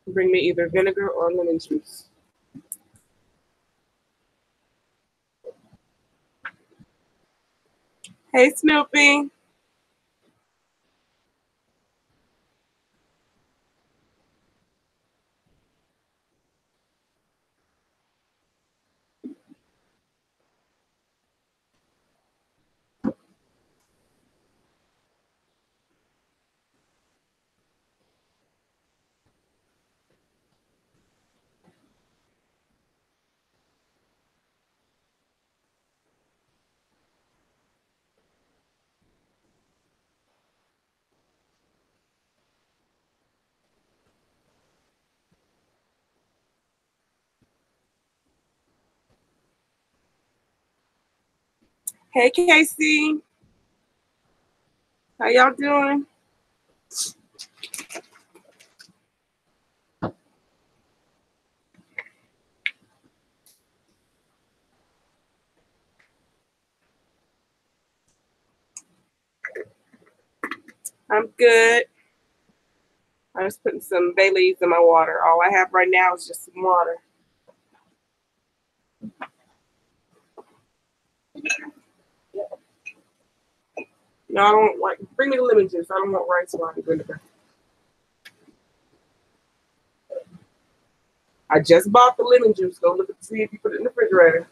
Bring me either vinegar or lemon juice. Hey, Snoopy. Hey, Casey. How y'all doing? I'm good. I'm just putting some bay leaves in my water. All I have right now is just some water. No, I don't like. Bring me the lemon juice. I don't want rice wine vinegar. I just bought the lemon juice. Go look and see if you put it in the refrigerator.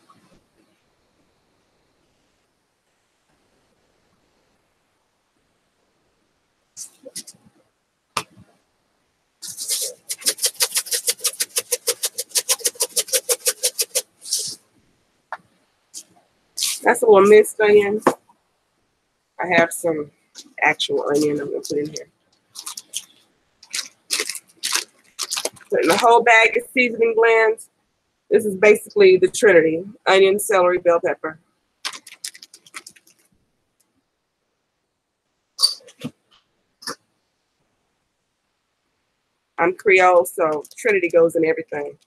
That's a little minced onion. I have some actual onion I'm gonna put in here. Putting a whole bag of seasoning blends. This is basically the Trinity: onion, celery, bell pepper. I'm Creole, so Trinity goes in everything.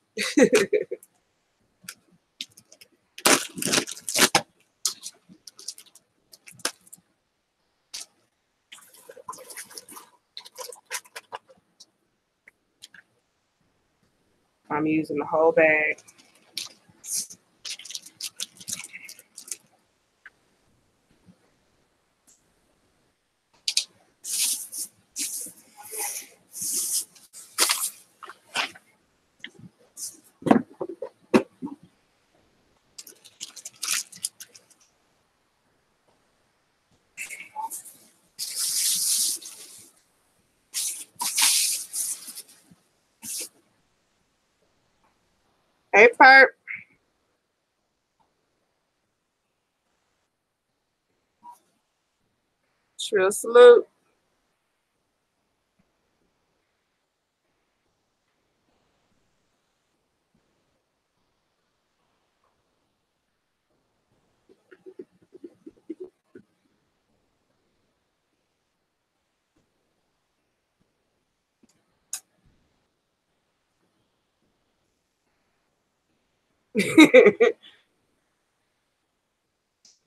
I'm using the whole bag. Hey, Perp. Trill salute.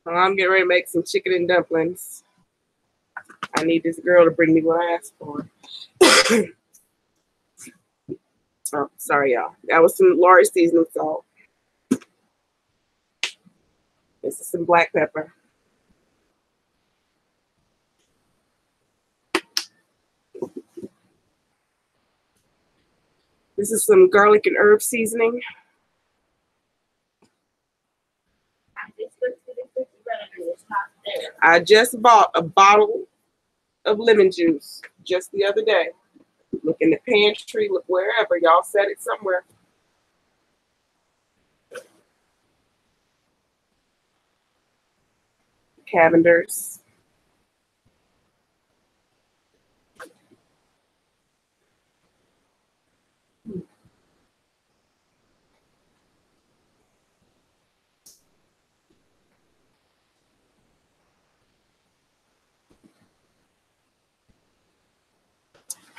I'm getting ready to make some chicken and dumplings. I need this girl to bring me what I asked for. Oh, sorry, y'all. That was some large seasoning salt. This is some black pepper. This is some garlic and herb seasoning. I just bought a bottle of lemon juice just the other day. Look in the pantry, look wherever. Y'all said it somewhere. Cavender's.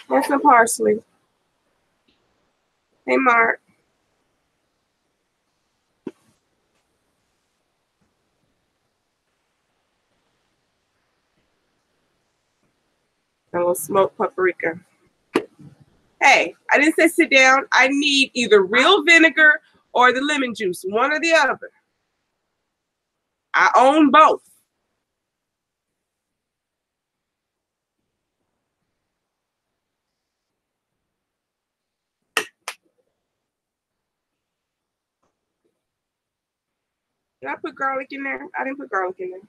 And some parsley. Hey, Mark. A little smoked paprika. Hey, I didn't say sit down. I need either real vinegar or the lemon juice, one or the other. I own both. Did I put garlic in there? I didn't put garlic in there.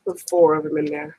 Put 4 of them in there.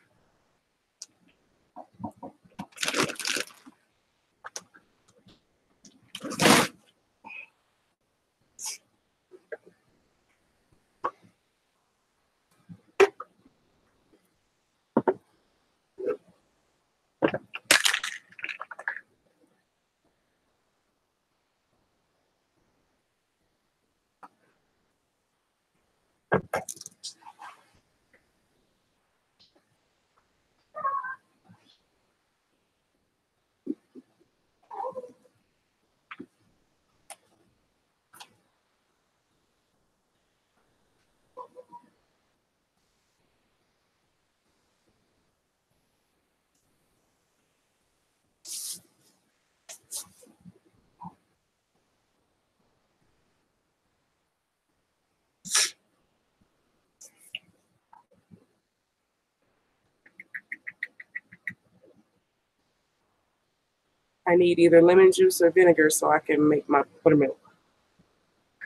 I need either lemon juice or vinegar so I can make my buttermilk,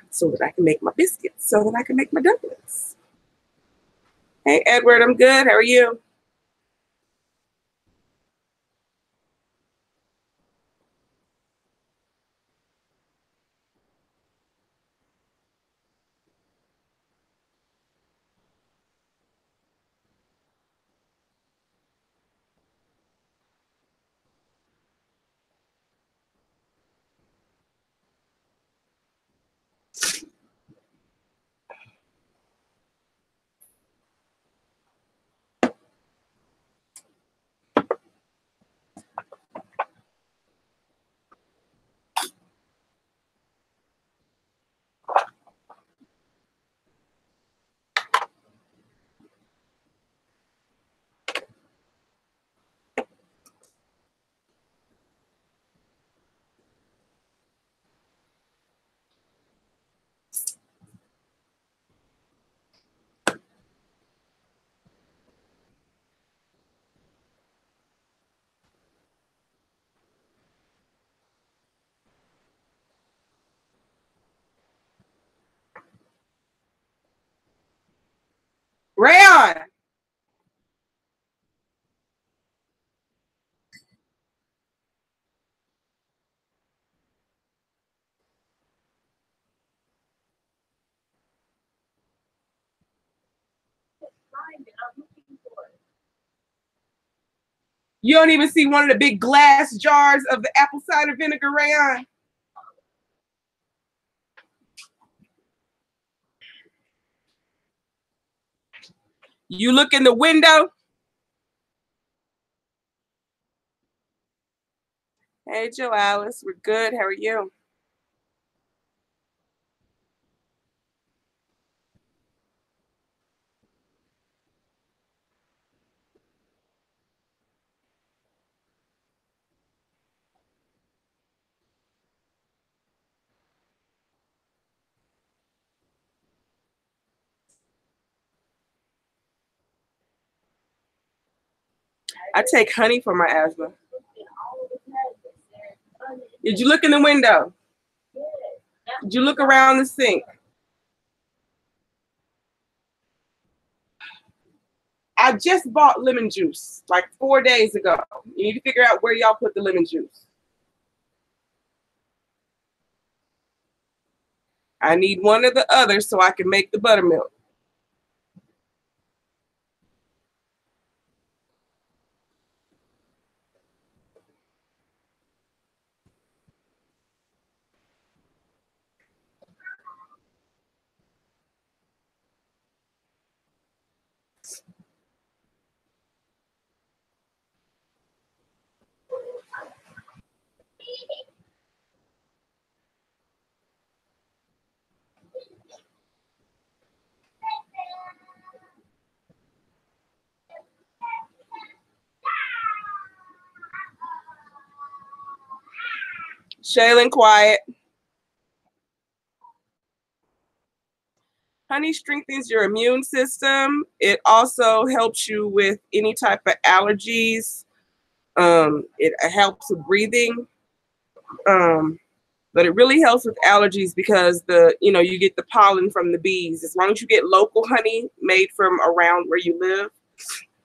so that I can make my biscuits, so that I can make my dumplings. Hey, Edward, I'm good. How are you? Rayon! You don't even see one of the big glass jars of the apple cider vinegar, Rayon? You look in the window. Hey, Joe Alice, we're good. How are you? I take honey for my asthma. Did you look in the window? Did you look around the sink? I just bought lemon juice like 4 days ago. You need to figure out where y'all put the lemon juice. I need one or the other so I can make the buttermilk. Shaylin, quiet. Honey strengthens your immune system. It also helps you with any type of allergies. It helps with breathing. But it really helps with allergies because you get the pollen from the bees. As long as you get local honey made from around where you live,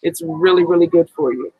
it's really, really good for you.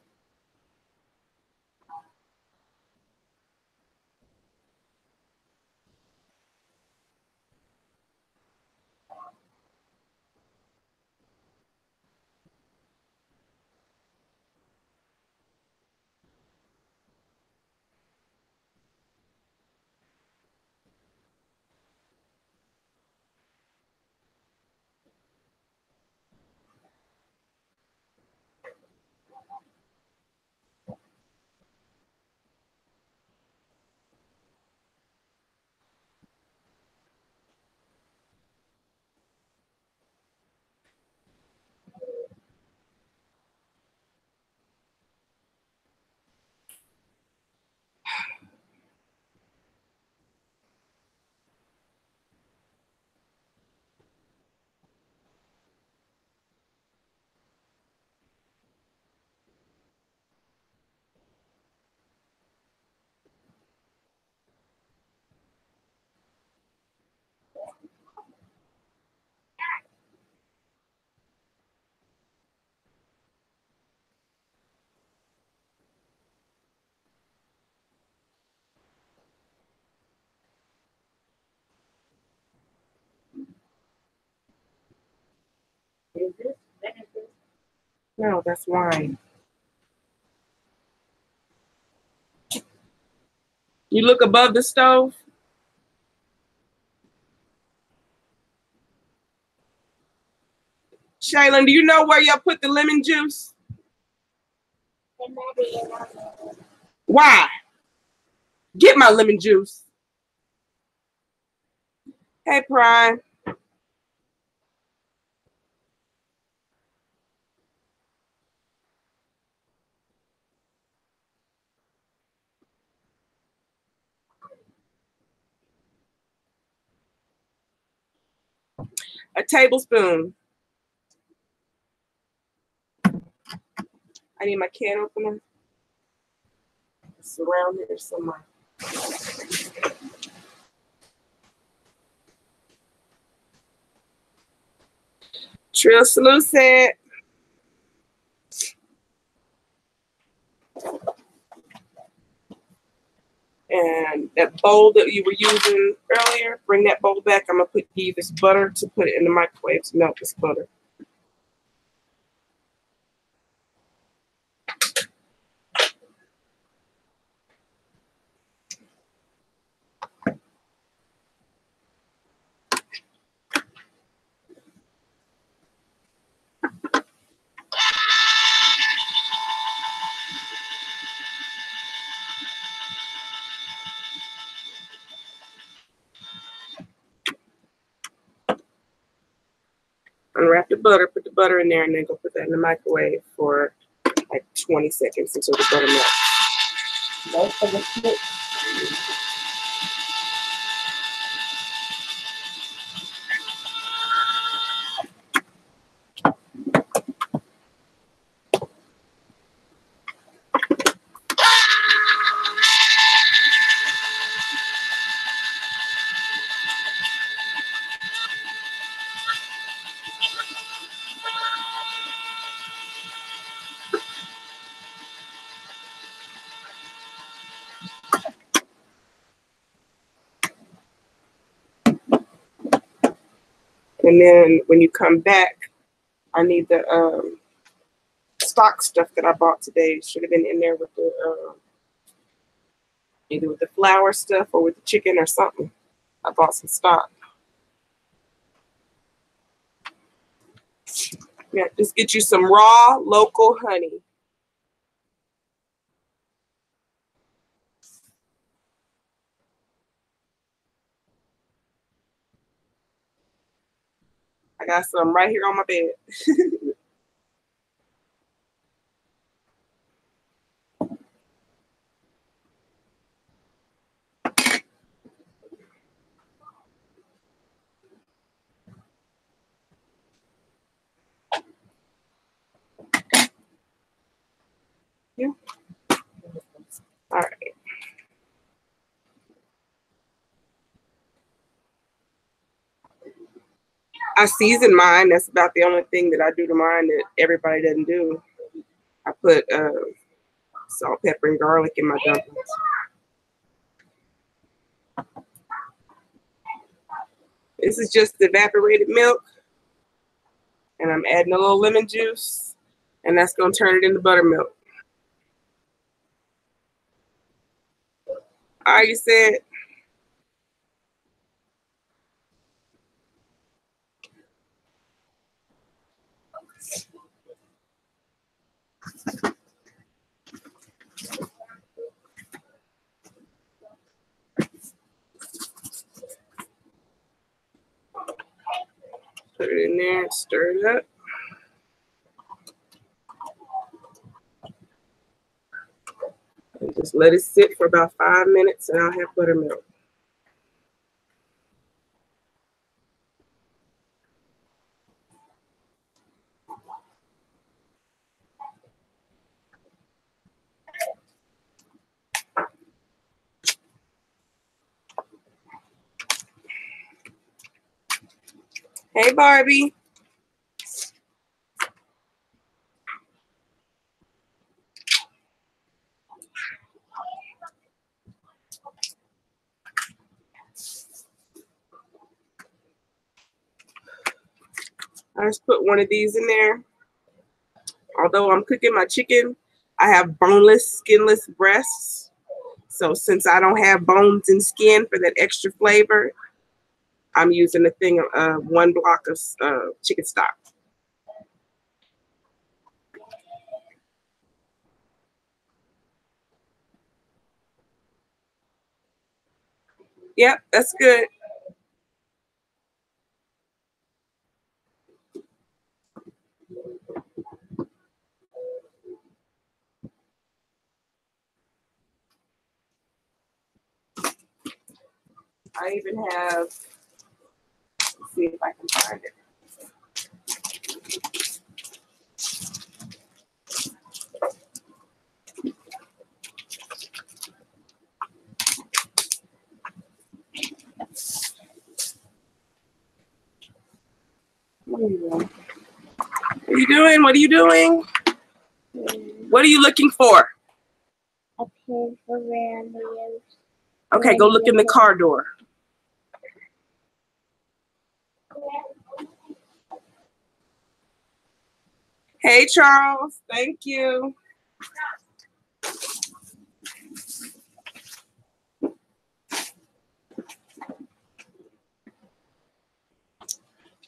No, that's wine. You look above the stove. Shaylin, do you know where you put the lemon juice? Why? Get my lemon juice. Hey, Prime. A tablespoon. I need my can opener. It's around here somewhere. Trill Salute said. And that bowl that you were using earlier, bring that bowl back. I'm going to give you this butter to put it in the microwave to melt this butter. Unwrap the butter, put the butter in there, and then go put that in the microwave for like 20 seconds until the butter melts. And then when you come back, I need the stock stuff that I bought today. Should have been in there with the either with the flour stuff or with the chicken or something. I bought some stock. Yeah, just get you some raw local honey. I got some right here on my bed. Yeah. All right. I season mine. That's about the only thing that I do to mine that everybody doesn't do. I put salt, pepper, and garlic in my dumplings. This is just evaporated milk, and I'm adding a little lemon juice, and that's gonna turn it into buttermilk. All right, you said. Put it in there and stir it up. And just let it sit for about 5 minutes, and I'll have buttermilk. Hey, Barbie. I just put one of these in there. Although I'm cooking my chicken, I have boneless, skinless breasts. So since I don't have bones and skin for that extra flavor, I'm using a thing of 1 block of chicken stock. Yep, that's good. I even have, let's see if I can find it. What are you doing? What are you doing? What are you doing? What are you looking for? A pin for randos. Okay, go look in the car door. Hey, Charles. Thank you.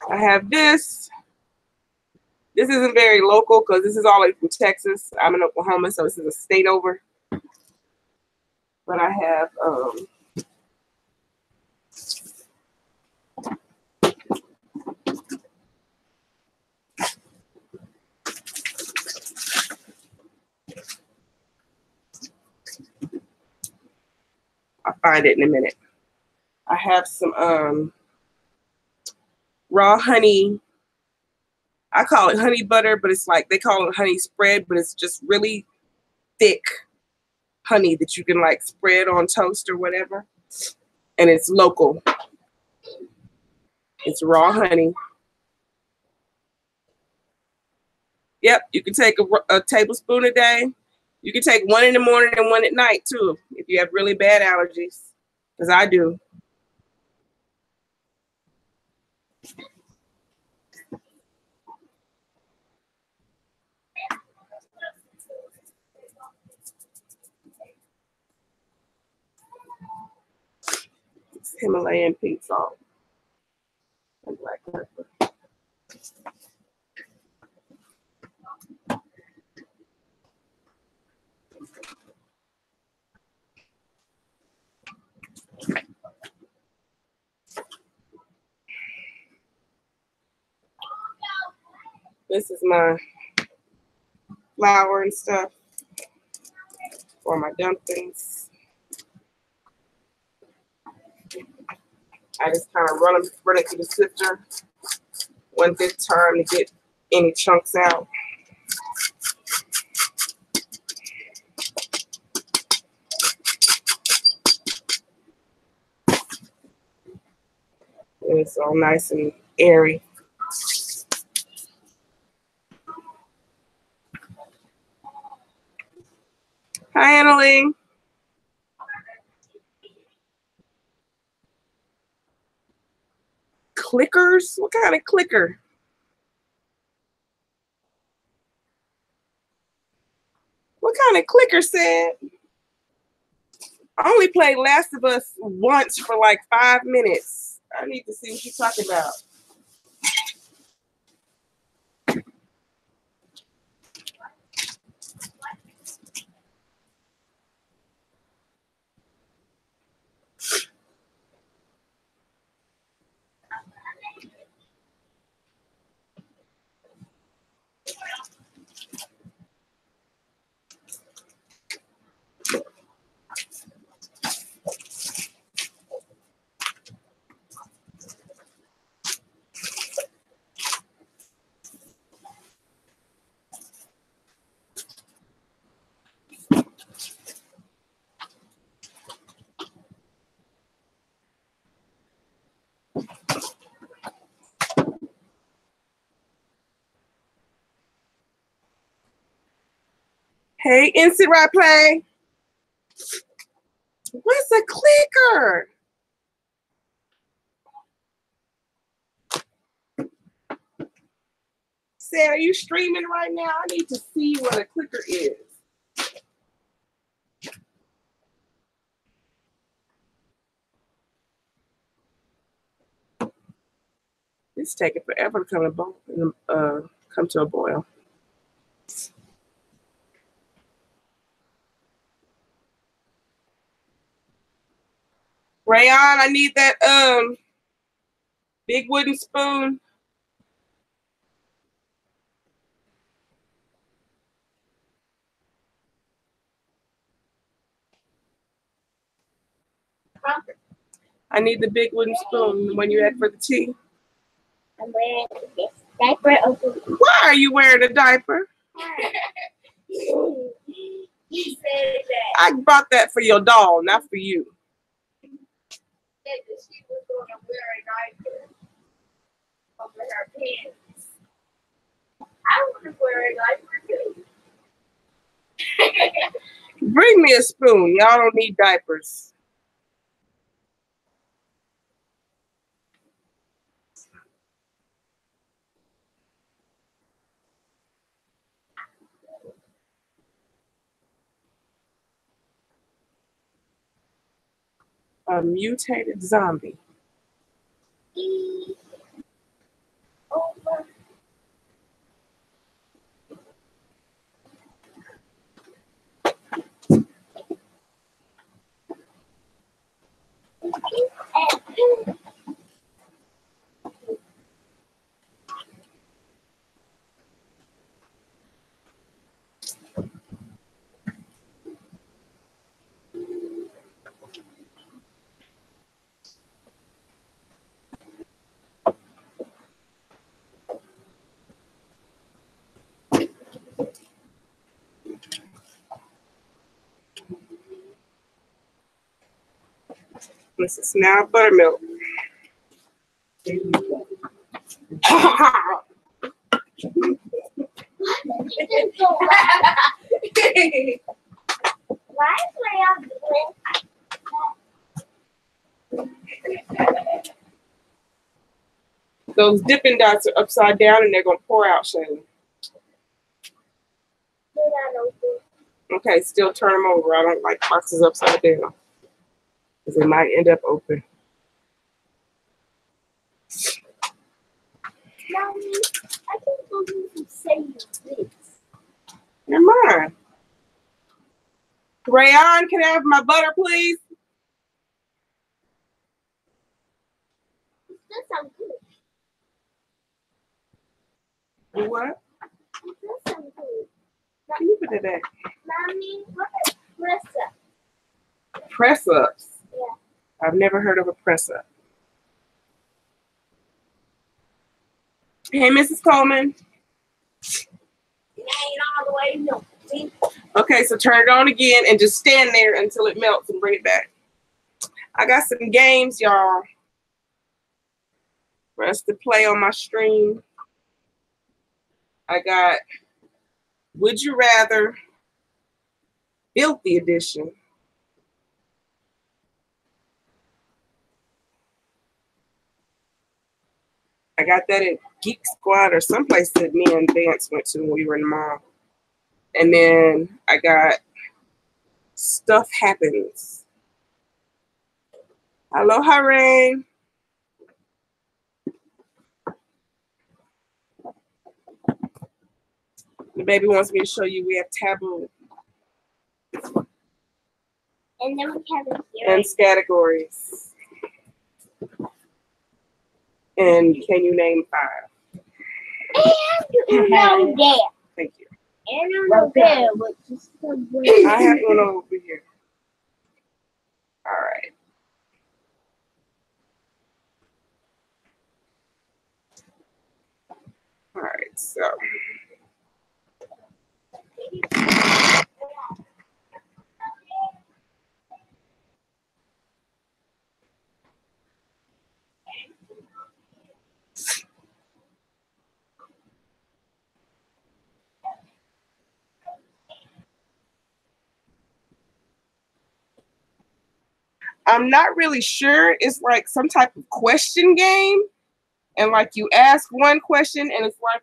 I have this. This isn't very local because this is all like from Texas. I'm in Oklahoma, so this is a state over. But I have I'll find it in a minute. I have some raw honey. I call it honey butter, but it's like they call it honey spread, but it's just really thick honey that you can like spread on toast or whatever. And it's local. It's raw honey. Yep, you can take a tablespoon a day. You can take 1 in the morning and 1 at night too, if you have really bad allergies, because I do. Himalayan pink salt and black pepper. This is my flour and stuff for my dumplings. I just kind of run it through the sifter one good time to get any chunks out. And it's all nice and airy. Hi, Annalie. Clickers? What kind of clicker? What kind of clicker said? I only played Last of Us once for like 5 minutes. I need to see what you're talking about. Hey, Instant Replay. What's a clicker? Say, are you streaming right now? I need to see what a clicker is. It's taking forever to come to a boil. Rayon, I need that big wooden spoon. I need the big wooden spoon, the one you had for the tea. I'm wearing this diaper over. Why are you wearing a diaper? You said that. I bought that for your doll, not for you. Said that she was going to wear a diaper over her pants. I want to wear a diaper too. Bring me a spoon. Y'all don't need diapers. A mutated zombie. Over. This is now buttermilk. Why is Leon doing? Those Dippin' Dots are upside down and they're going to pour out, Shayla. They're not open. Okay, still turn them over. I don't like boxes upside down because they might end up open. Mommy, I can't believe you say this. You're mine. Rayon, can I have my butter, please? That sounds good. What? That sounds good. Keep it today. Mommy, what is press up? Press ups. Yeah. I've never heard of a press up. Hey, Mrs. Coleman. It ain't all the way milk. See? Okay, so turn it on again and just stand there until it melts and bring it back. I got some games, y'all, for us to play on my stream. I got Would You Rather, Filthy Edition. I got that at Geek Squad or someplace that me and Vance went to when we were in the mall. And then I got Stuff Happens. Aloha, Rain. The baby wants me to show you we have Taboo. And then we have it here. And categories. And can you name 5? And Uno there. Thank you. And Uno there, which is so good. I have one over here. All right. All right, so. I'm not really sure. It's like some type of question game. And like you ask one question and it's like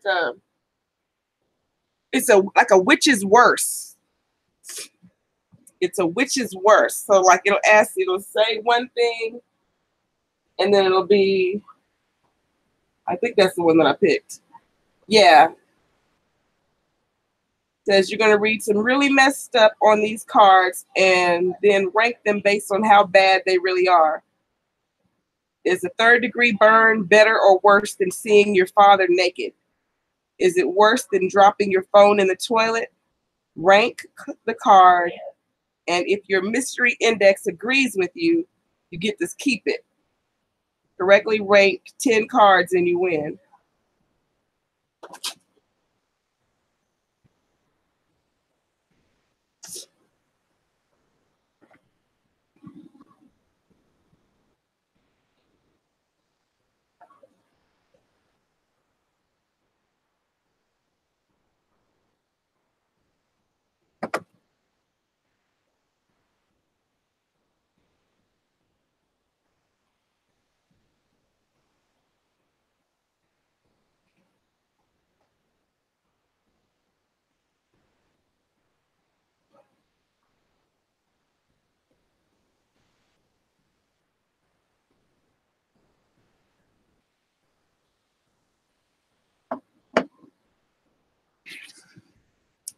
a which is worse. It's a which is worse. So like it'll say one thing and then it'll be, I think that's the one that I picked. Yeah. Says you're gonna read some really messed up on these cards and then rank them based on how bad they really are. Is a 3rd-degree burn better or worse than seeing your father naked? Is it worse than dropping your phone in the toilet? Rank the card, and if your mystery index agrees with you, you get to keep it. Correctly rank 10 cards and you win.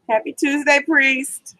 Happy Tuesday, Priest.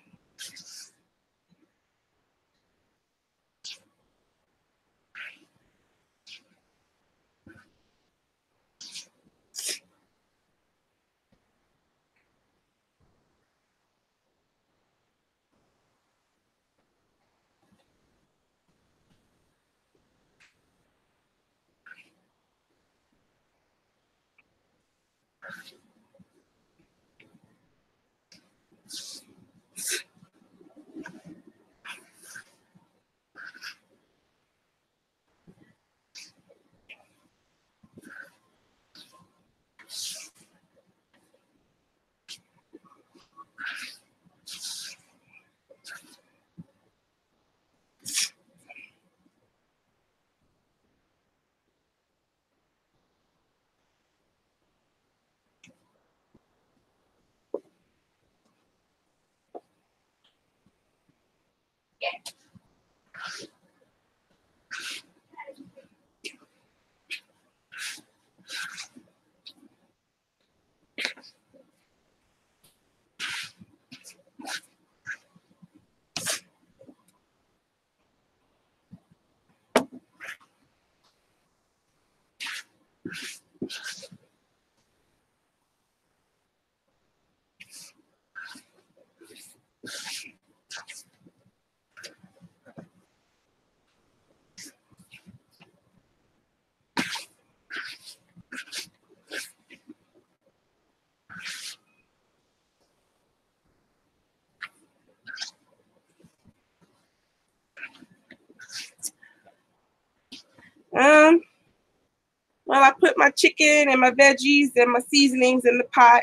Well, I put my chicken and my veggies and my seasonings in the pot.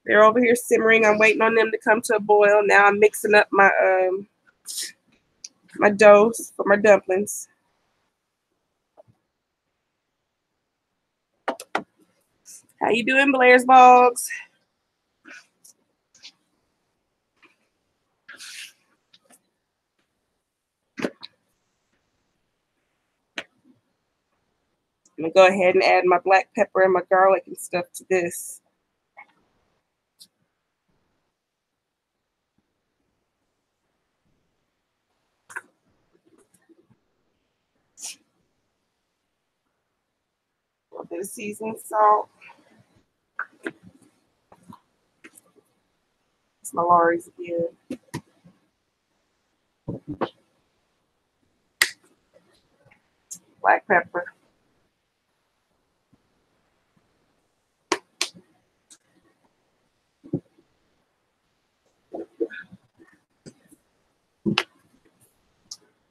They're over here simmering. I'm waiting on them to come to a boil. Now I'm mixing up my my dough for my dumplings. How you doing, Blair's Bogs? I'm gonna go ahead and add my black pepper and my garlic and stuff to this. A little bit of seasoning salt. It's my Lori's again. Black pepper.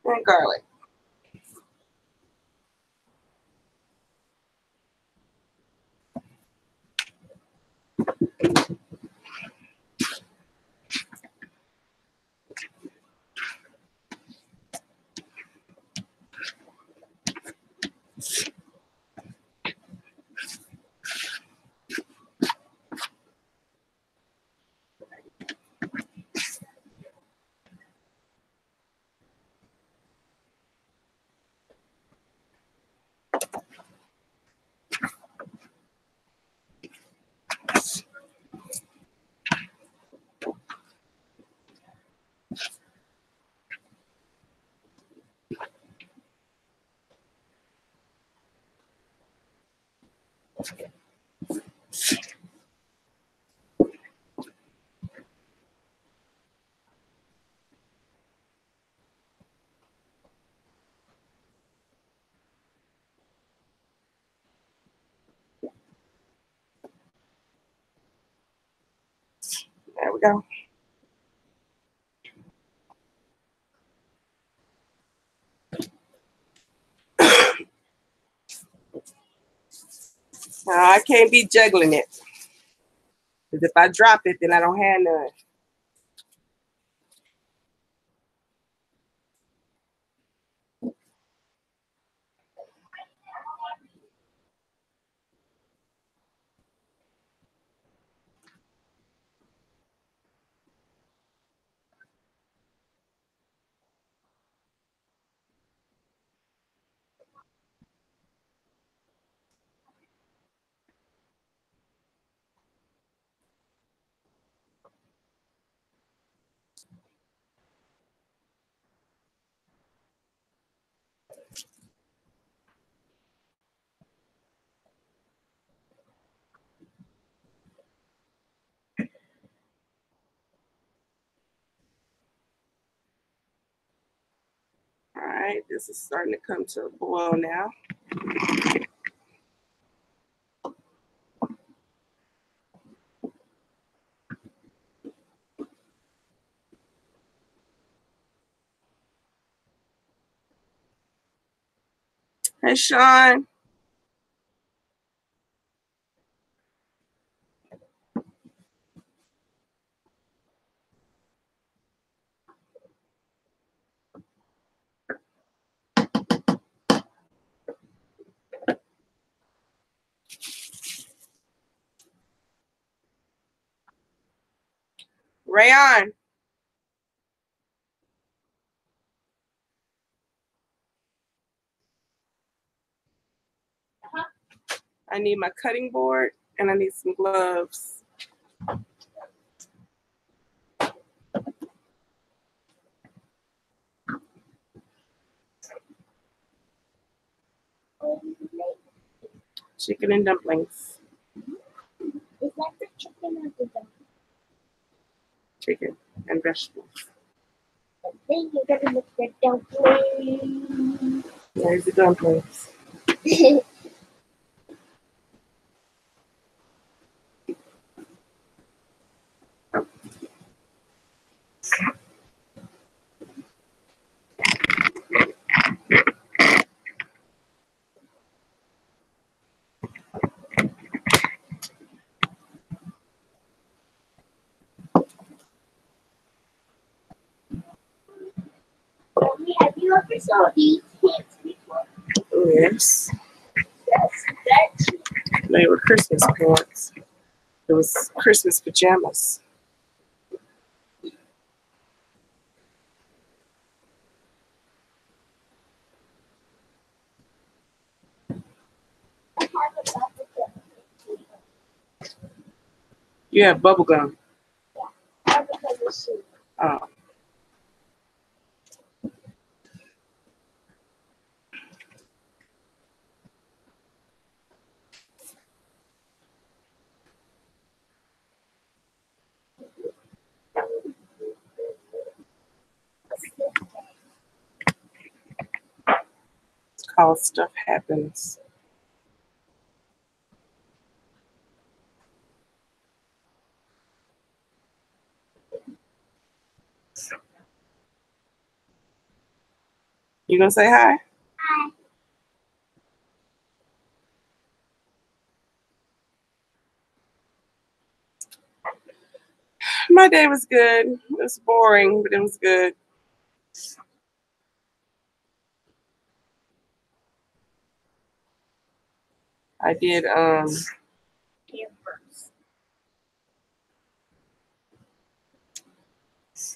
And garlic. There we go. Now I can't be juggling it. Because if I drop it, then I don't have none. All right, this is starting to come to a boil now. Hey, Sean. Rayon. I need my cutting board and I need some gloves. Chicken and dumplings. Is that the chicken or the dumpling? Chicken and vegetables. And then you're gonna make the dumpling. There's the dumplings. Mommy, have you ever saw these pants before? Yes. That's They were Christmas pants. It was Christmas pajamas. I have a bubble gum. You have bubble gum. I have a bubble soup. Oh. It's called Stuff Happens. You gonna say hi? Hi. My day was good. It was boring, but it was good. I did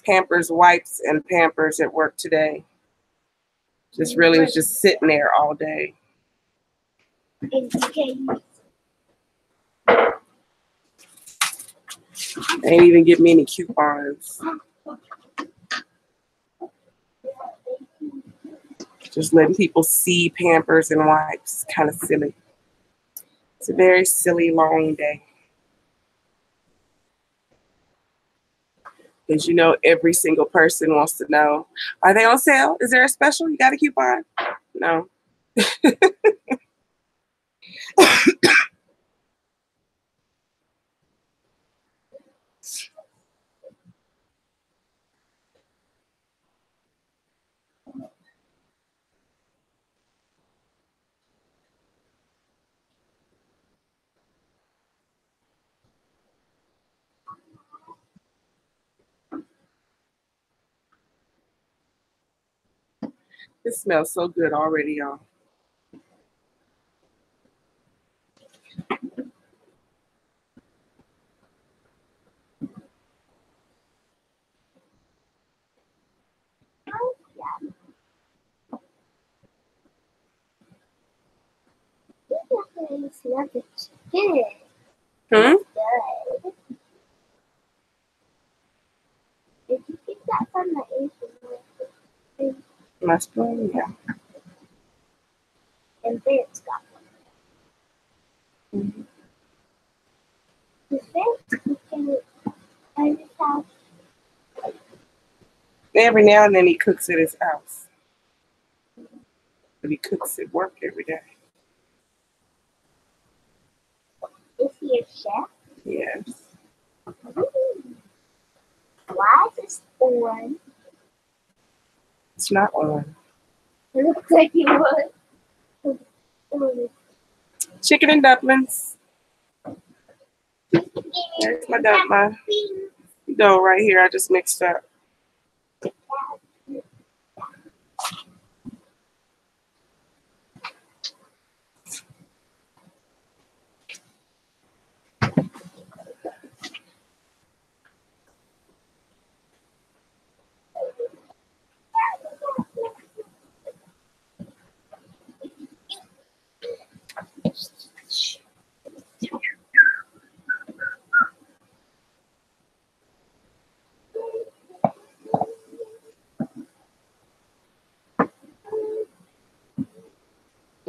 Pampers wipes and Pampers at work today. Just really was just sitting there all day. They didn't even give me any coupons. Just letting people see Pampers and wipes. Kind of silly. It's a very silly, long day. Because you know every single person wants to know, are they on sale? Is there a special? You got a coupon? No. It smells so good already, y'all. Hmm? Good. Did you get that from the Asian? My spoon? Yeah. And Vince got one. Mhm. Vince can I just have Every now and then he cooks at his house. But he cooks at work every day. is he a chef? Yes. Why is this on? It's not on. It looks like it was. Chicken and dumplings. There's my dough right here. I just mixed up.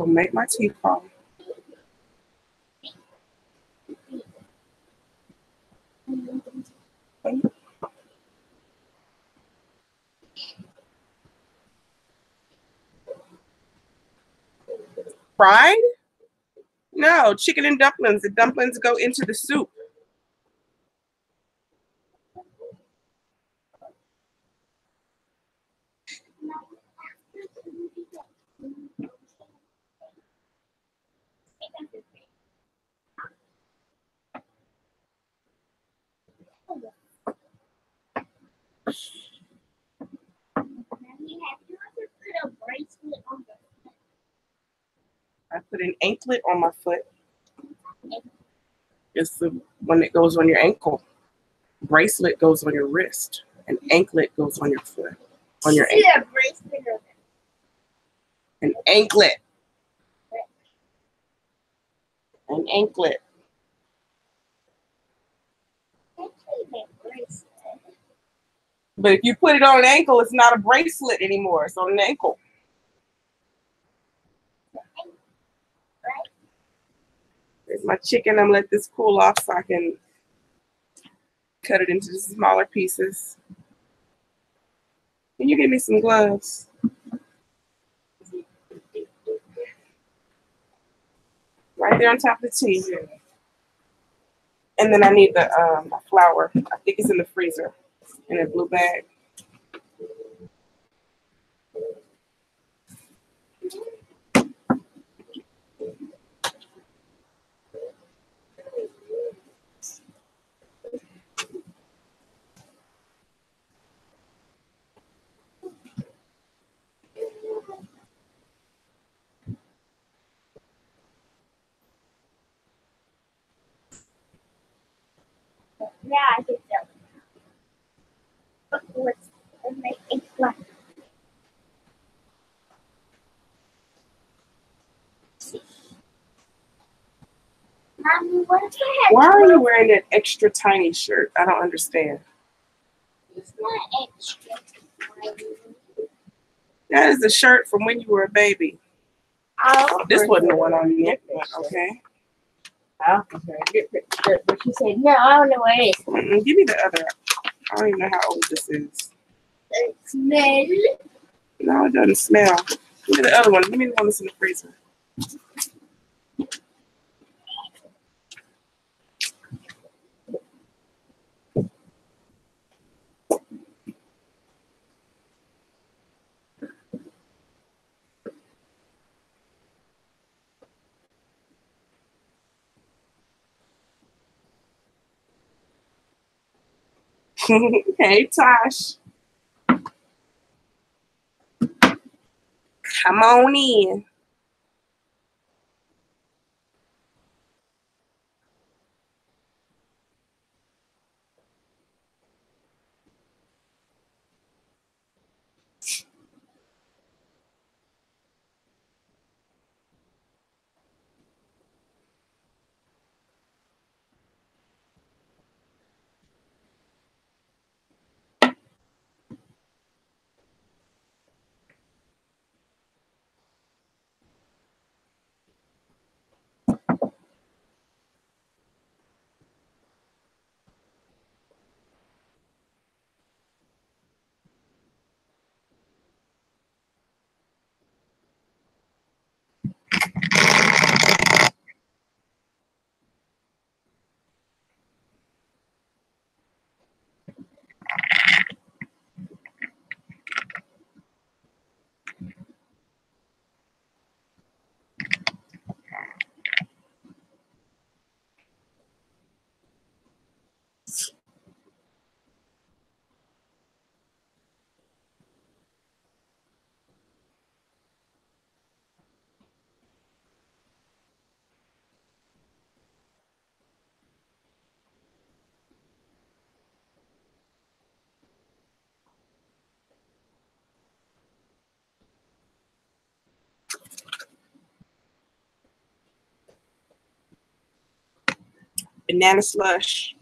Don't make my teeth fall. Fried? No, chicken and dumplings. The dumplings go into the soup. put an anklet on my foot. It's the one that goes on your ankle. Bracelet goes on your wrist. An anklet goes on your foot. On your ankle. Yeah, bracelet. An anklet. An anklet. But if you put it on an ankle, it's not a bracelet anymore. It's on an ankle. There's my chicken. I'm gonna let this cool off so I can cut it into smaller pieces. Can you give me some gloves? Right there on top of the tea. And then I need the flour. I think it's in the freezer in a blue bag. Yeah, I can tell. What's making fun? Mommy, what if I had Why are you wearing that extra tiny shirt? I don't understand. It's not extra. That is a shirt from when you were a baby. Oh, This wasn't the one on yet, but okay. Oh, but she said, no, I don't know what it is. Give me the other. I don't even know how old this is. It smells. No, it doesn't smell. Give me the other one. Give me the one that's in the freezer. Hey, Tosh. Come on in. Banana slush.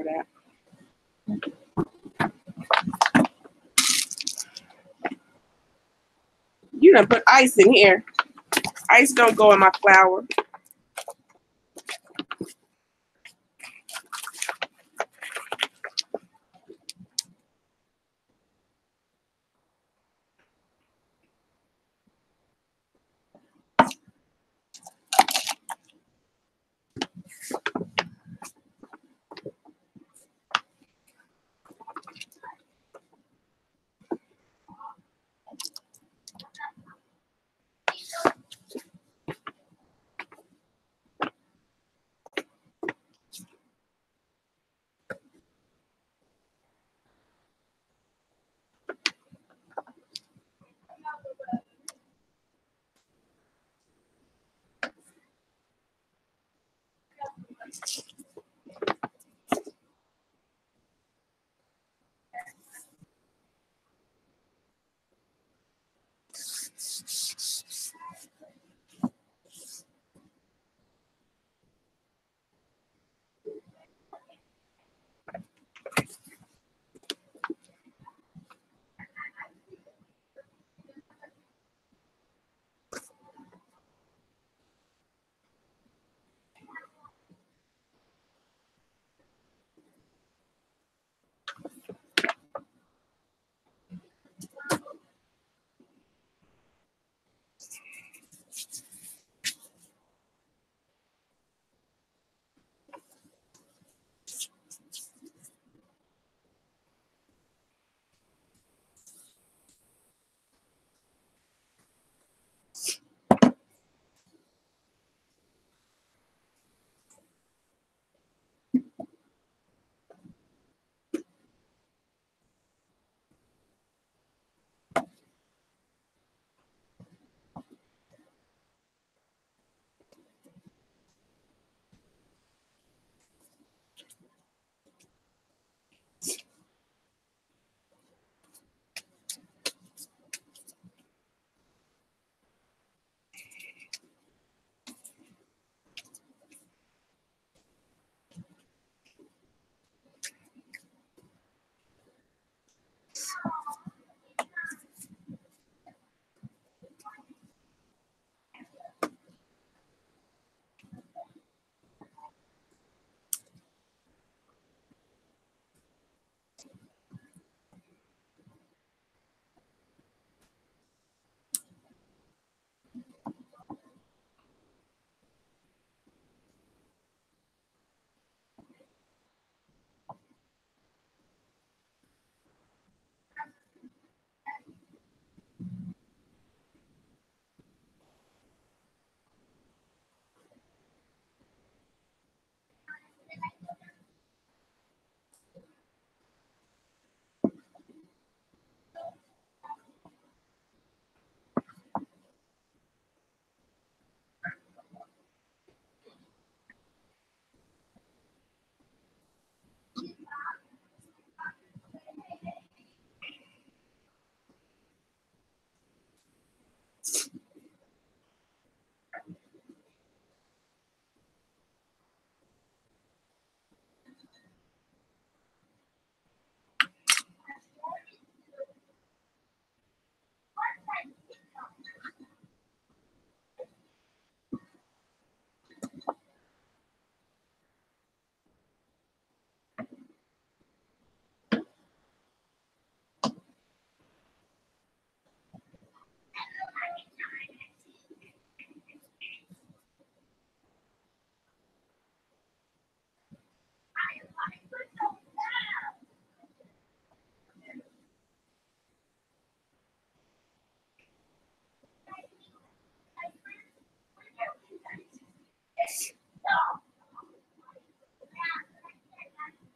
that. You done put ice in here. Ice don't go in my flour.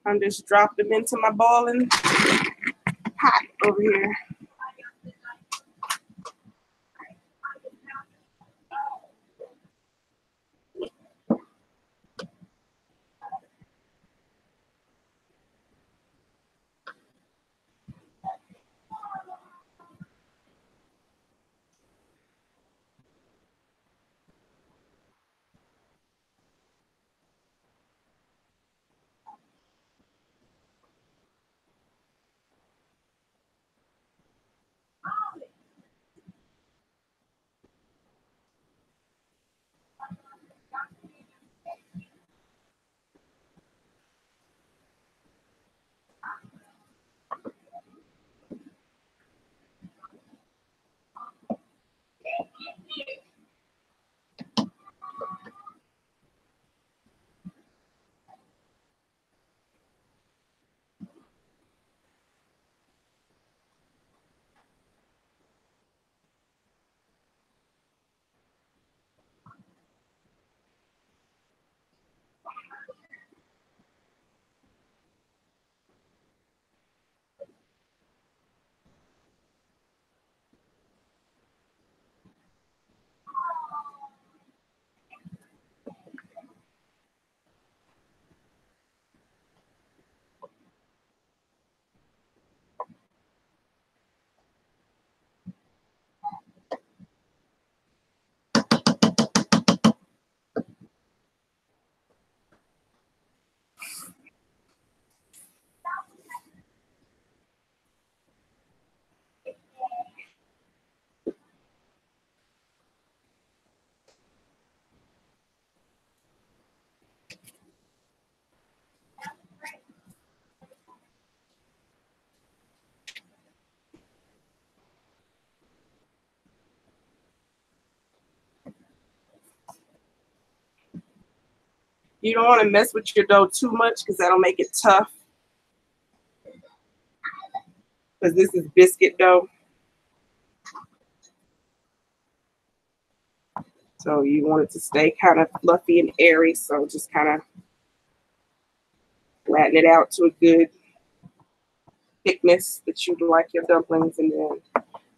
I just dropped them into my boiling pot over here. You don't want to mess with your dough too much because that'll make it tough. Because this is biscuit dough. So you want it to stay kind of fluffy and airy. So just kind of flatten it out to a good thickness that you'd like your dumplings. And then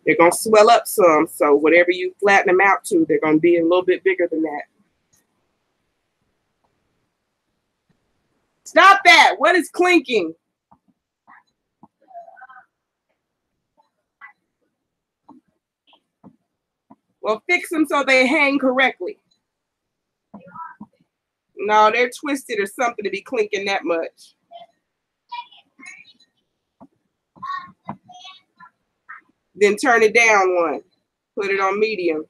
they're going to swell up some. So whatever you flatten them out to, they're going to be a little bit bigger than that. Stop that. What is clinking? Well, fix them so they hang correctly. No, they're twisted or something to be clinking that much. Then turn it down one. Put it on medium.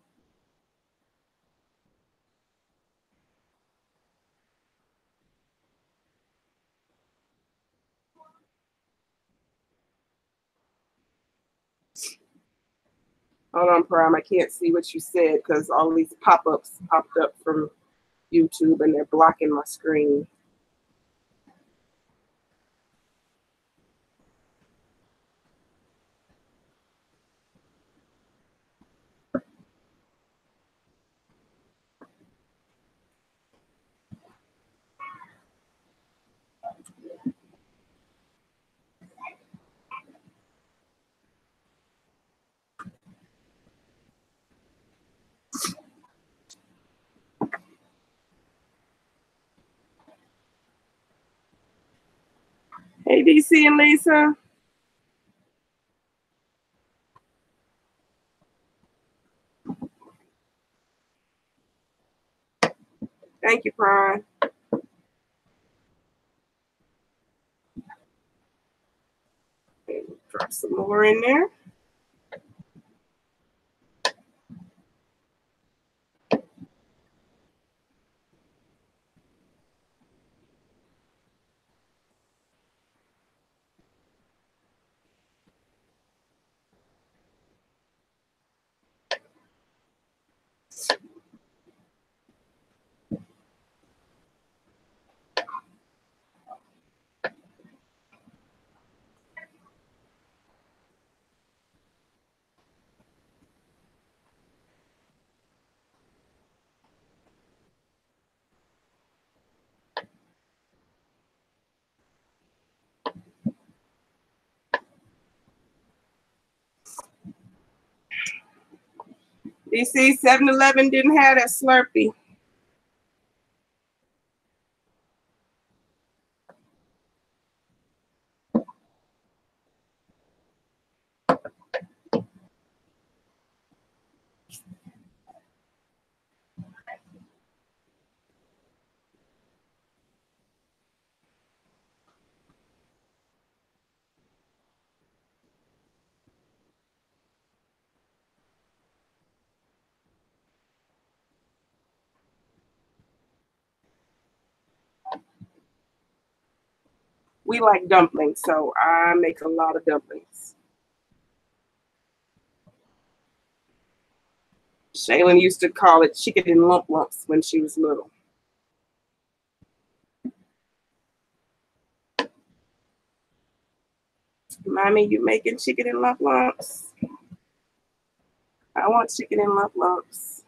Hold on, Prime. I can't see what you said because all these pop-ups popped up from YouTube and they're blocking my screen. Hey, DC and Lisa. Thank you, Prime. Drop some more in there. DC 7-Eleven didn't have that Slurpee. We like dumplings, so I make a lot of dumplings. Shaylin used to call it chicken in lumps when she was little. Mommy, you making chicken in lumps? I want chicken in lumps.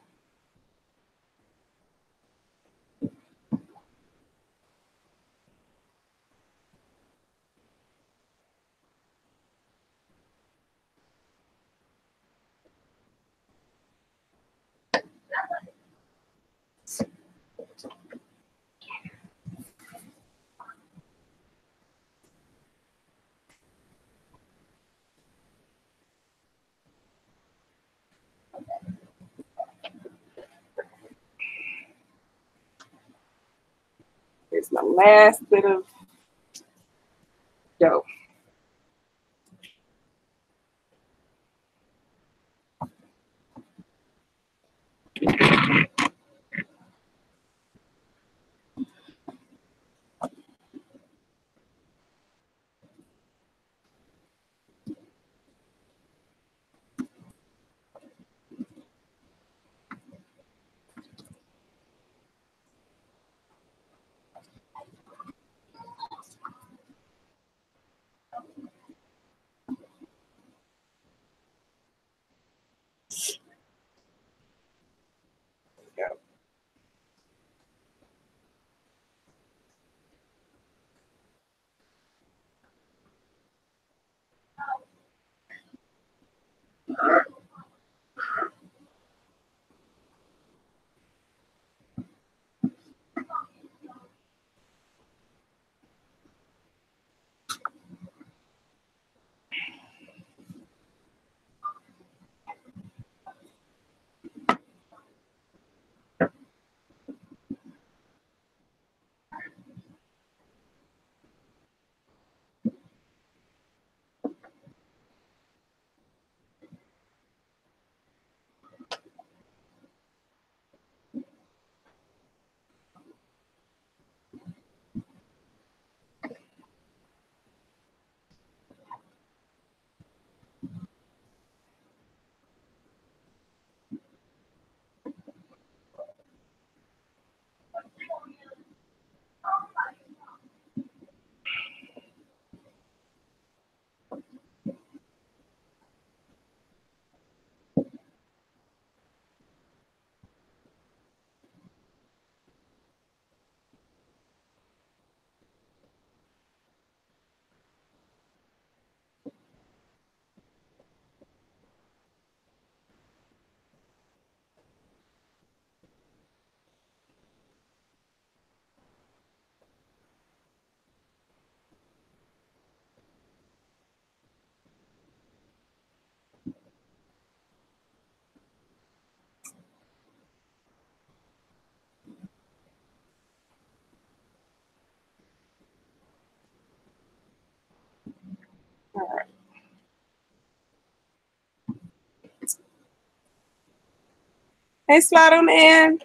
Here's my last bit of dough. Hey, Slaughter Man.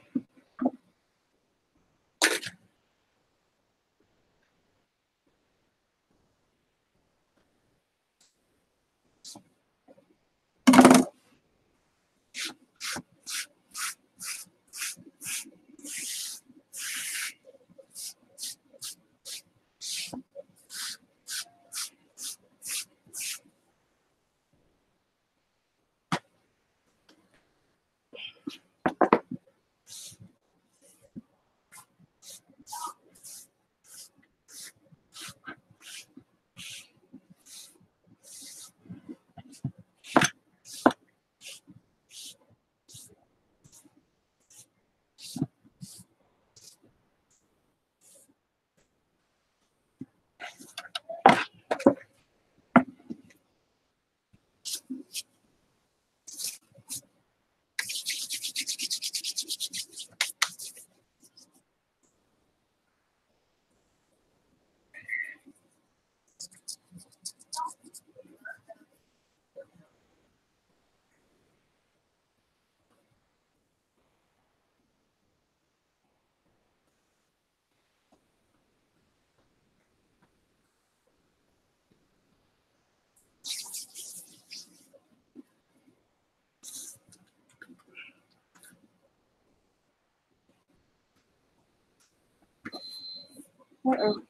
Uh-oh.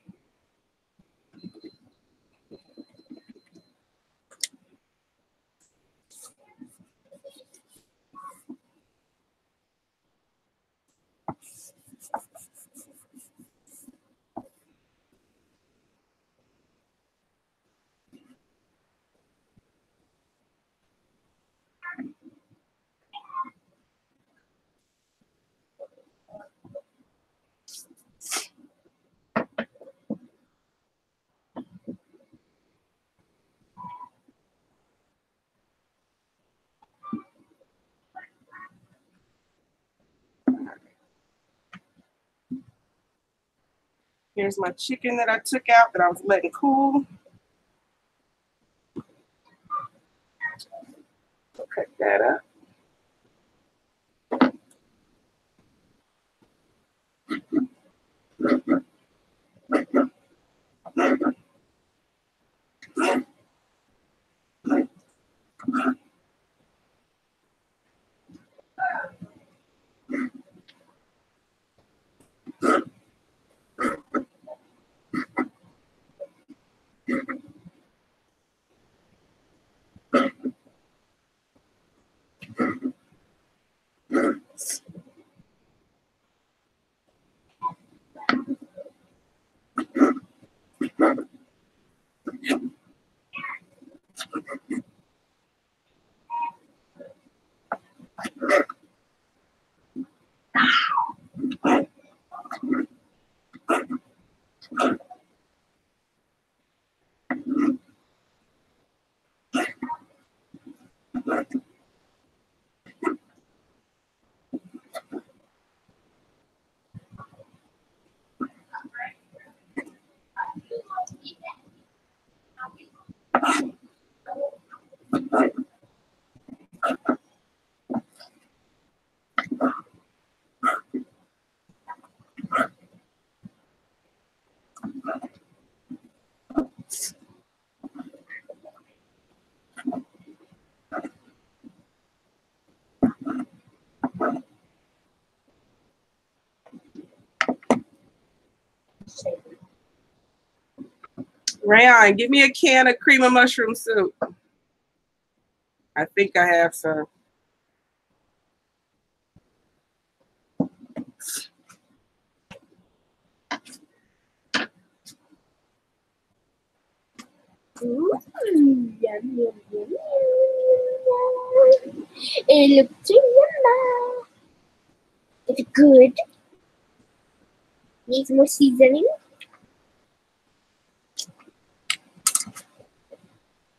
Here's my chicken that I took out that I was letting cool. Cut that up. Rayon, give me a can of cream of mushroom soup. I think I have some. Ooh, yum, yum, yum, yum. It looks yummy. It's good. Needs more seasoning.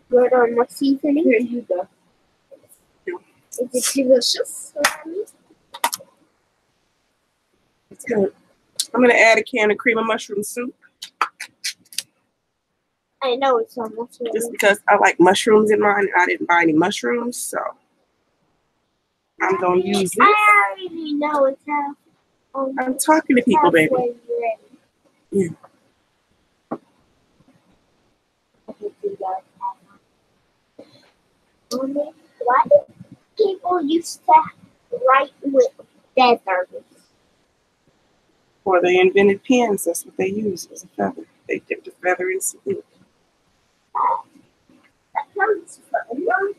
Put on more seasoning. Here you go. Is it delicious? It's good. I'm gonna add a can of cream of mushroom soup. I know it's almost ready. Just because I like mushrooms in mine, I didn't buy any mushrooms, so I'm I'm going to use this. I already know it's half. I'm talking to people, baby. Yeah. Why do people used to write with feathers? Before they invented pens, that's what they used, was a feather. They dipped a feather in some ink. That sounds fun.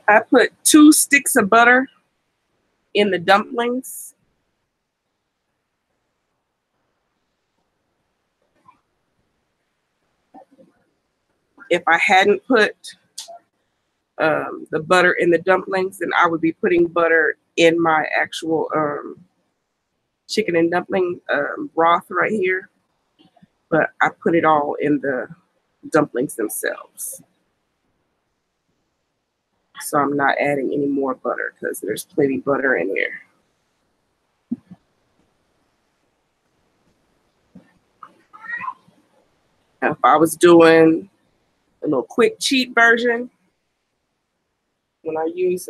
I put 2 sticks of butter in the dumplings. If I hadn't put the butter in the dumplings, then I would be putting butter in my actual chicken and dumpling broth right here. But I put it all in the dumplings themselves. So I'm not adding any more butter because there's plenty of butter in here. Now, if I was doing a little quick cheat version, when I use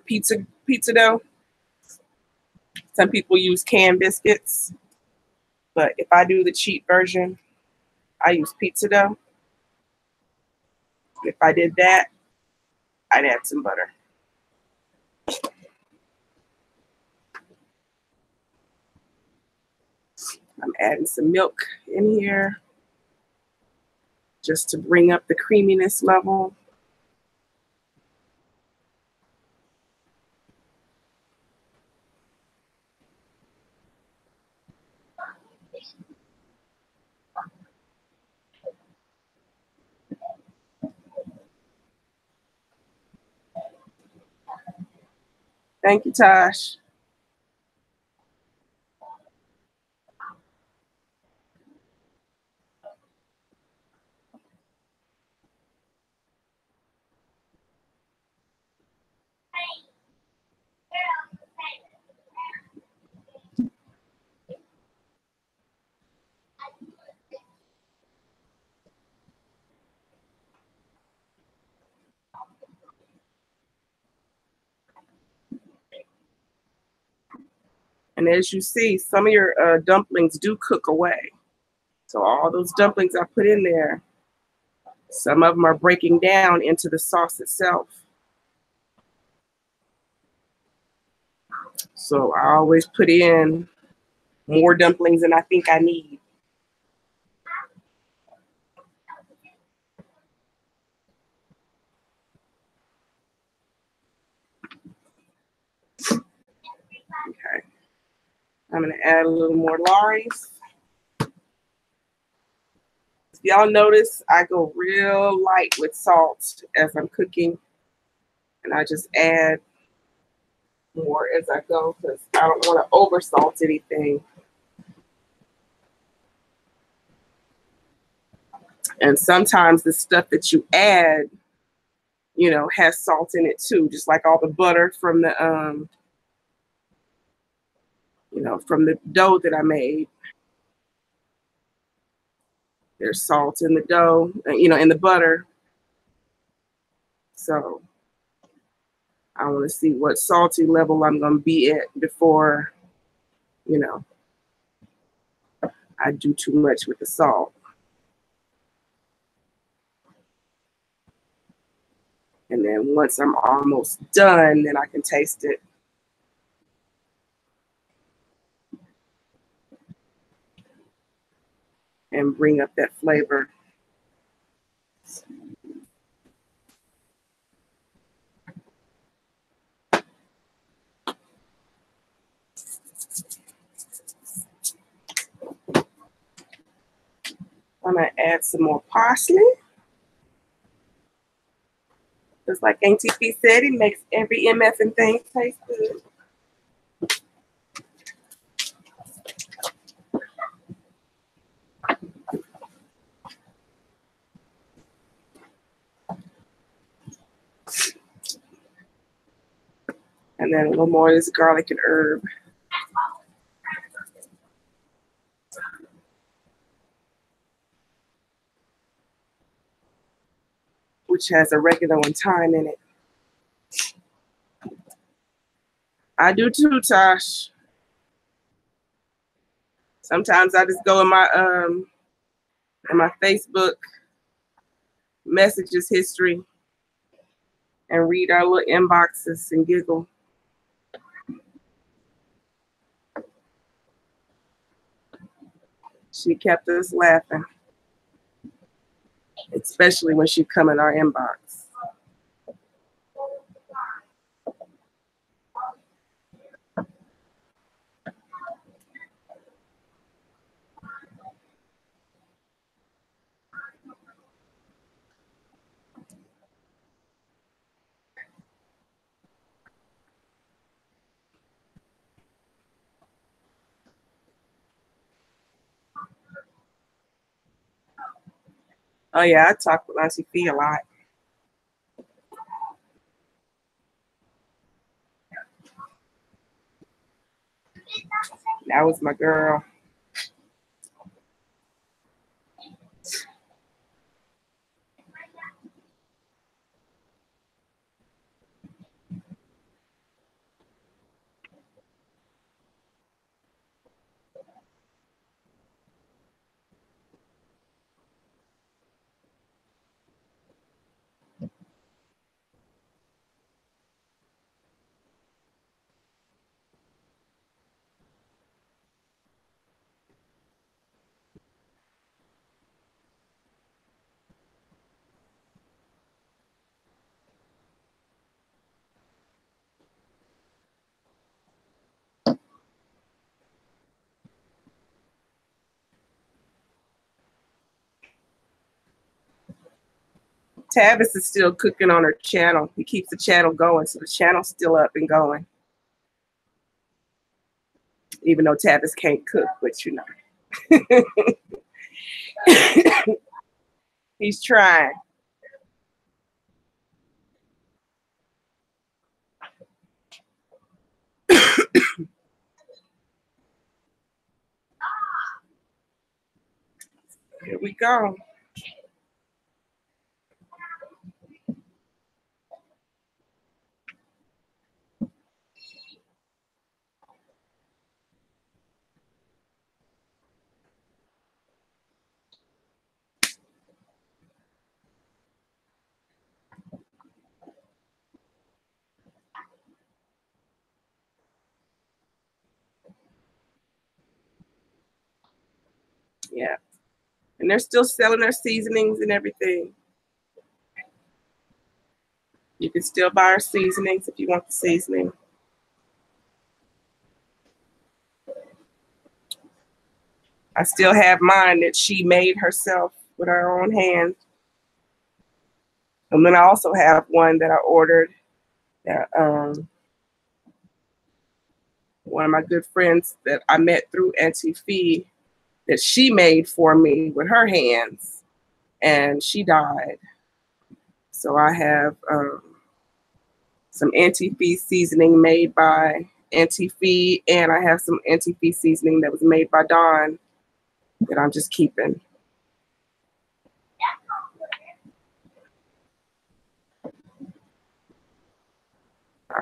pizza dough. Some people use canned biscuits, but if I do the cheat version, I use pizza dough. If I did that, I'd add some butter. I'm adding some milk in here just to bring up the creaminess level. Thank you, Tosh. And as you see, some of your dumplings do cook away. So all those dumplings I put in there, some of them are breaking down into the sauce itself. So I always put in more dumplings than I think I need. Okay. I'm going to add a little more Lawry's. Y'all notice I go real light with salt as I'm cooking, and I just add more as I go because I don't want to over salt anything. And sometimes the stuff that you add, you know, has salt in it too, just like all the butter from the you know, from the dough that I made. There's salt in the dough, you know, in the butter. So I want to see what salty level I'm going to be at before, you know, I do too much with the salt. And then once I'm almost done, then I can taste it. And bring up that flavor. I'm going to add some more parsley. Just like Auntie Fee said, it makes every MF and thing taste good. And then a little more of this garlic and herb. Which has oregano and thyme in it. I do too, Tosh. Sometimes I just go in my Facebook messages history and read our little inboxes and giggle. She kept us laughing, especially when she come in our inbox. Oh yeah, I talk with Auntie Fee a lot. That was my girl. Tavis is still cooking on her channel. He keeps the channel going, so the channel's still up and going. Even though Tavis can't cook, but you know. He's trying. Here we go. Yeah. And they're still selling their seasonings and everything. You can still buy our seasonings if you want the seasoning. I still have mine that she made herself with her own hands. And then I also have one that I ordered that one of my good friends that I met through Auntie Fee that she made for me with her hands, and she died. So I have some Auntie Fee seasoning made by Auntie Fee, and I have some Auntie Fee seasoning that was made by Dawn that I'm just keeping.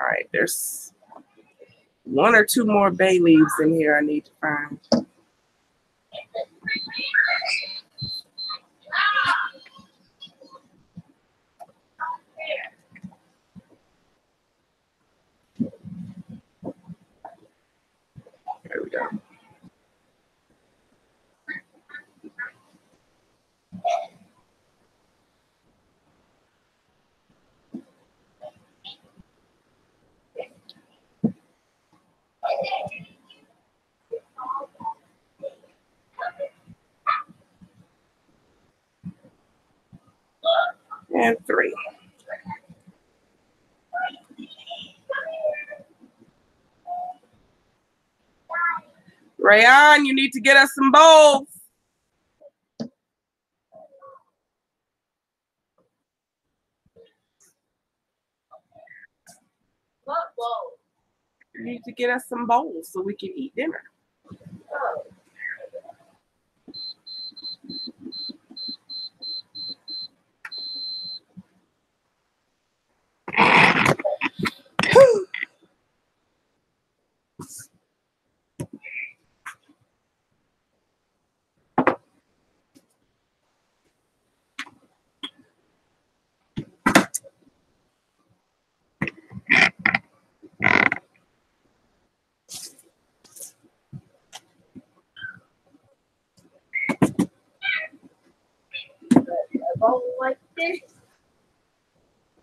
right, there's 1 or 2 more bay leaves in here I need to find. There we go. And 3. Rayon, you need to get us some bowls. What bowl? You need to get us some bowls so we can eat dinner. Oh. A bowl like this?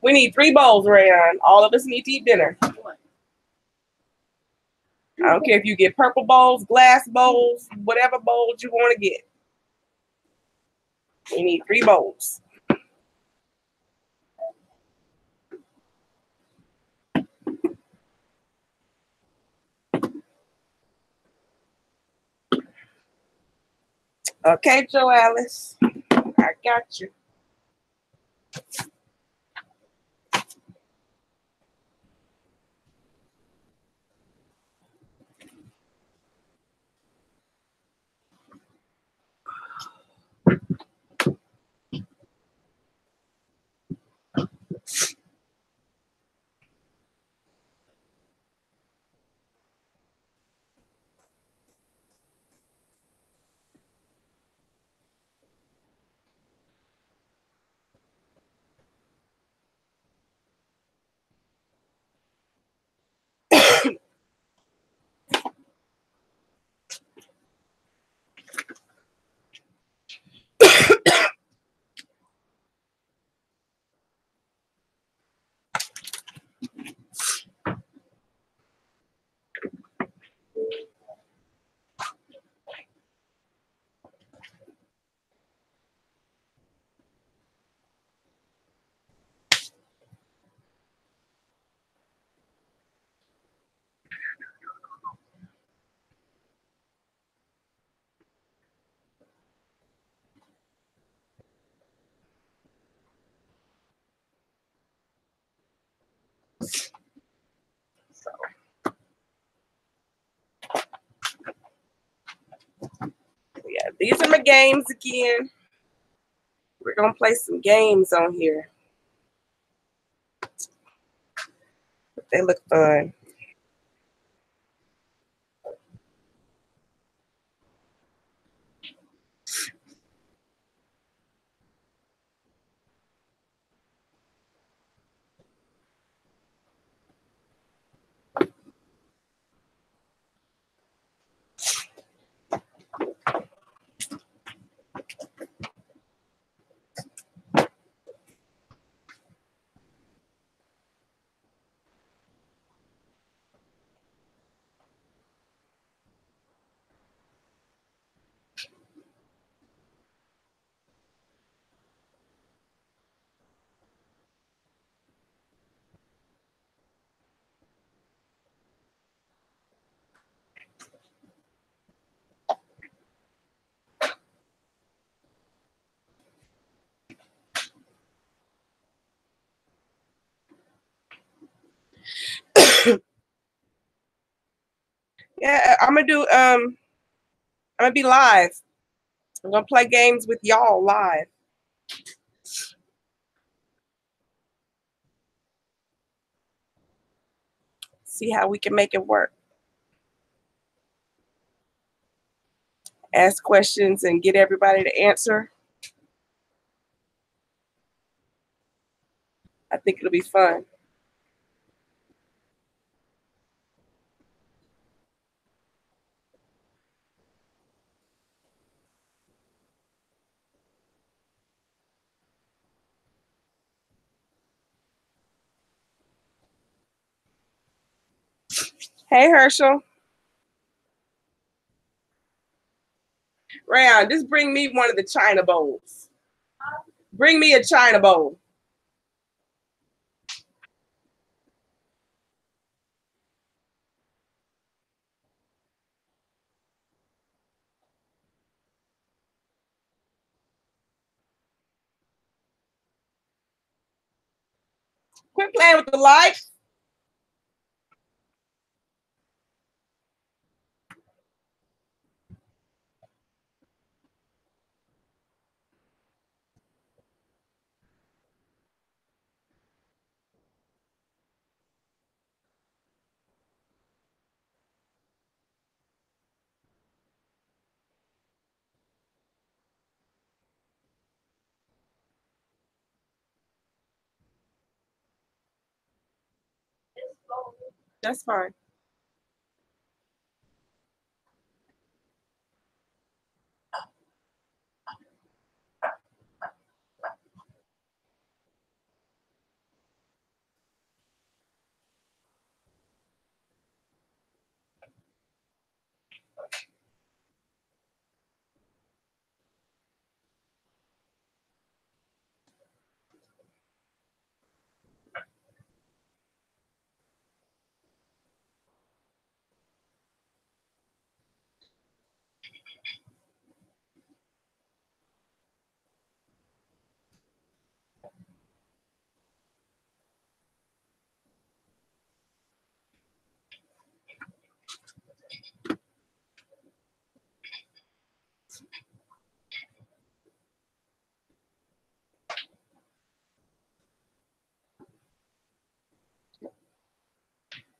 We need 3 bowls, Rayon. All of us need to eat dinner. What? I don't care if you get purple bowls, glass bowls, whatever bowls you want to get. We need 3 bowls. Okay, Joe Alice. I got you. Yeah, these are my games again. We're going to play some games on here. They look fun. Yeah, I'm gonna be live. I'm gonna play games with y'all live. See how we can make it work. Ask questions and get everybody to answer. I think it'll be fun. Hey, Herschel. Rayon, just bring me one of the China bowls. Bring me a China bowl. Quit playing with the lights. That's fine.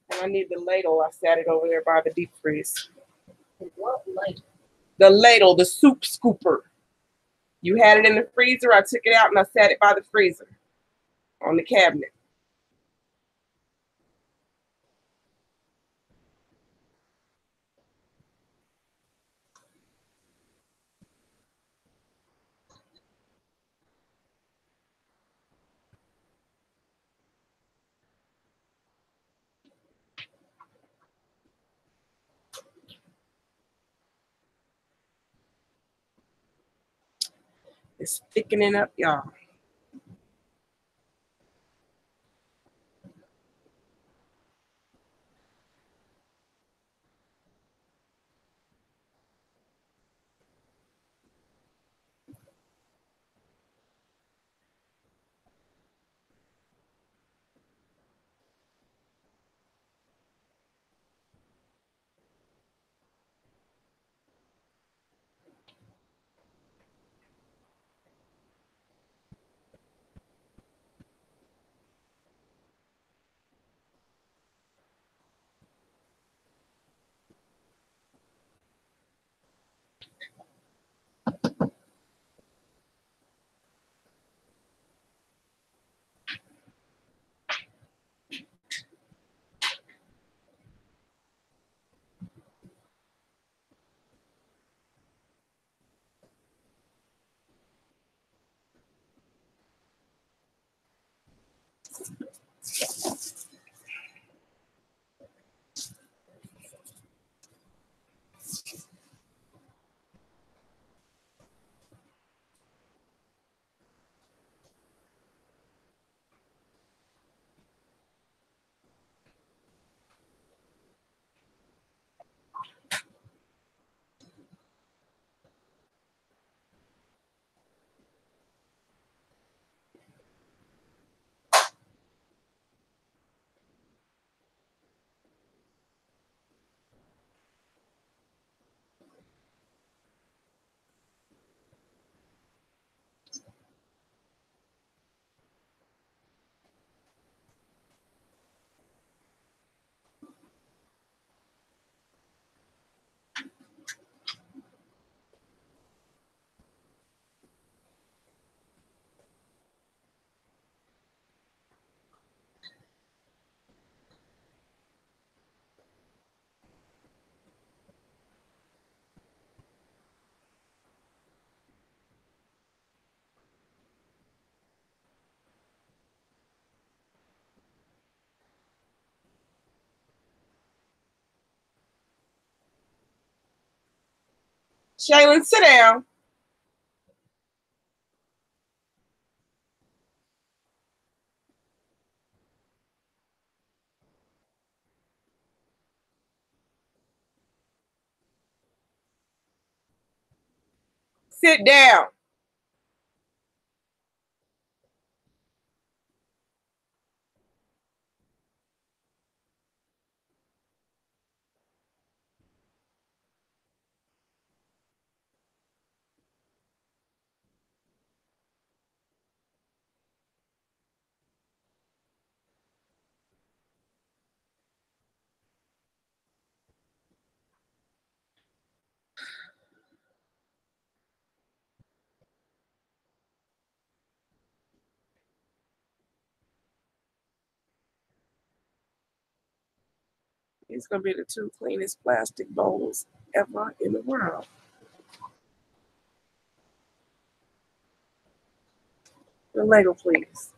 And I need the ladle. I sat it over there by the deep freeze. What ladle? The ladle, the soup scooper. You had it in the freezer. I took it out and I sat it by the freezer on the cabinet. It's thickening up, y'all. Shaylin, sit down. Sit down. These gonna be the 2 cleanest plastic bowls ever in the world. The Lego, please.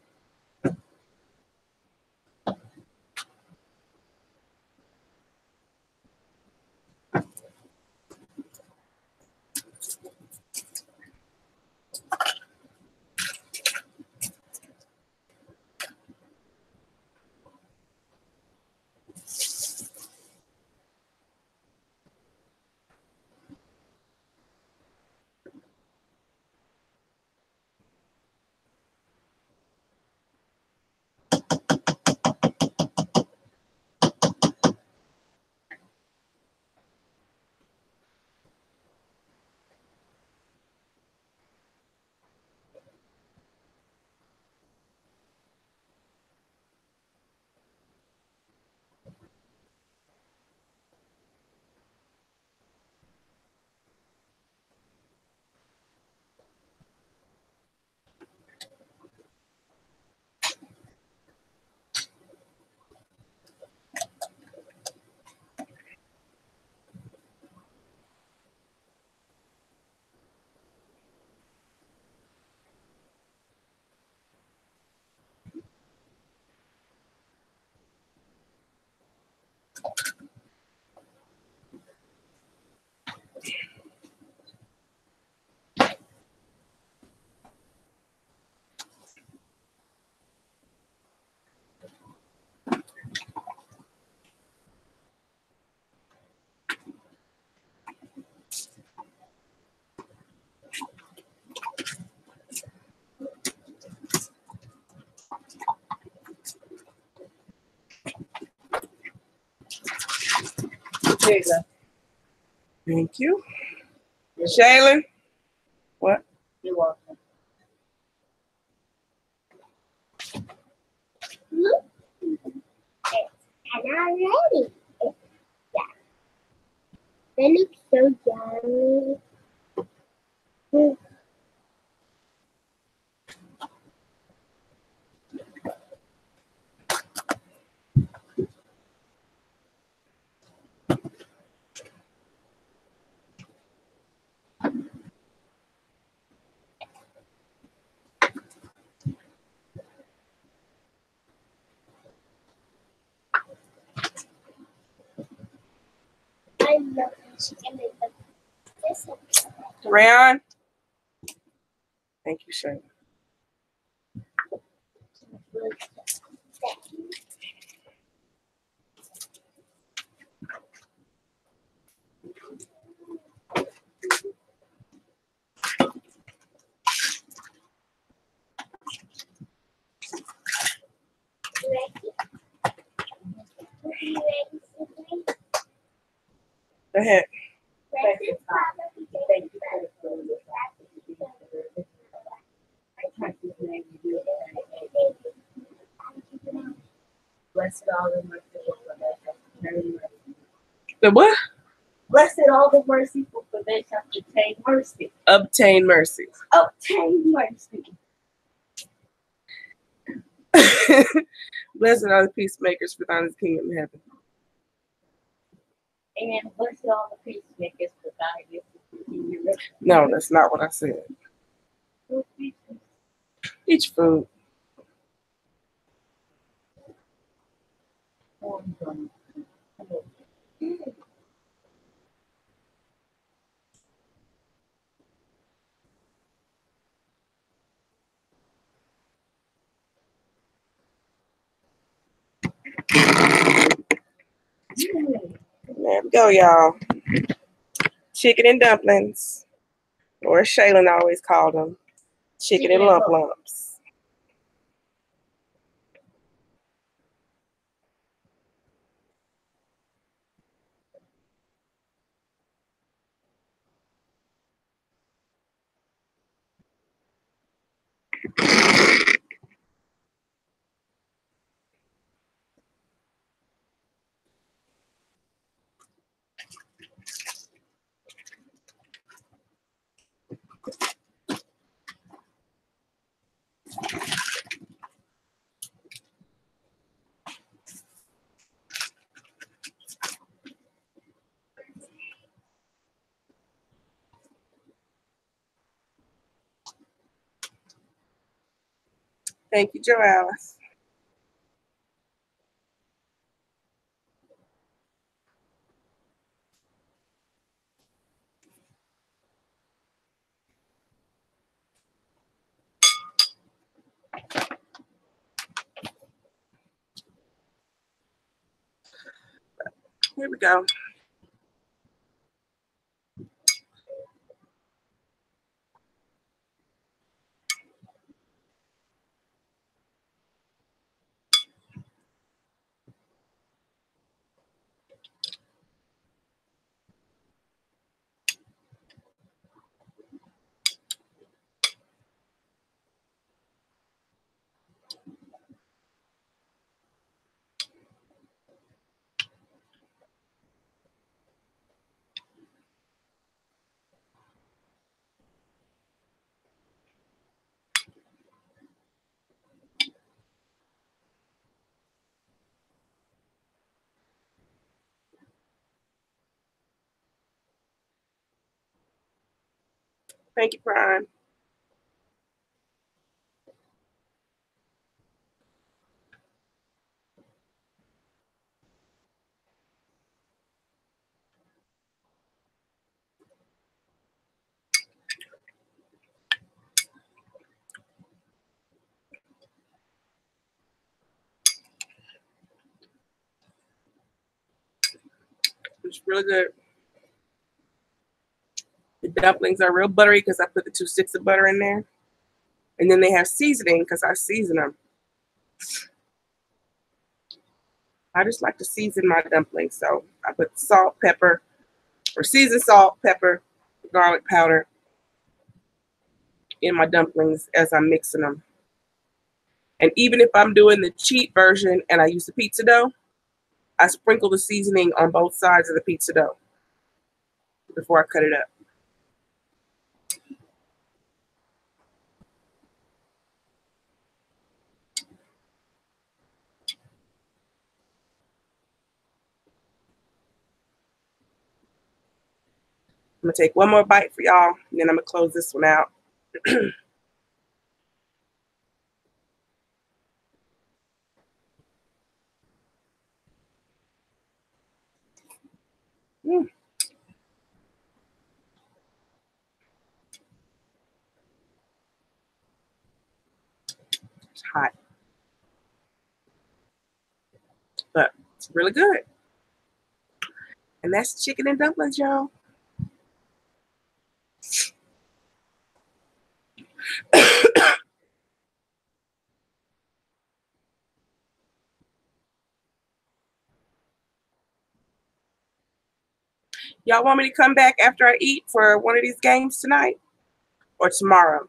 There you go. Thank you. Shaylin, what? You're welcome. And I'm ready. Yeah. They look so yummy. I love chicken and this. Rayon? Thank you, Shaylin. Go ahead. Blessed all the merciful, for they shall obtain mercy. The what? Blessed all the merciful, for they shall obtain mercy. Obtain mercy. Obtain mercy. Blessed are the peacemakers, for thine is the kingdom of heaven. And blessed all the peacemakers, for thine is the kingdom of heaven. No, that's not what I said. Eat your food. Go, y'all. Chicken and dumplings. Or as Shaylin always called them, chicken and lumps. Thank you, Joe Alice. Here we go. Thank you, Prime. It's really good. The dumplings are real buttery because I put the 2 sticks of butter in there. And then they have seasoning because I season them. I just like to season my dumplings. So I put salt, pepper, or seasoned salt, pepper, garlic powder in my dumplings as I'm mixing them. And even if I'm doing the cheap version and I use the pizza dough, I sprinkle the seasoning on both sides of the pizza dough before I cut it up. I'm going to take one more bite for y'all, and then I'm going to close this one out. It's hot, but it's really good. And that's chicken and dumplings, y'all. Y'all want me to come back after I eat for one of these games tonight or tomorrow?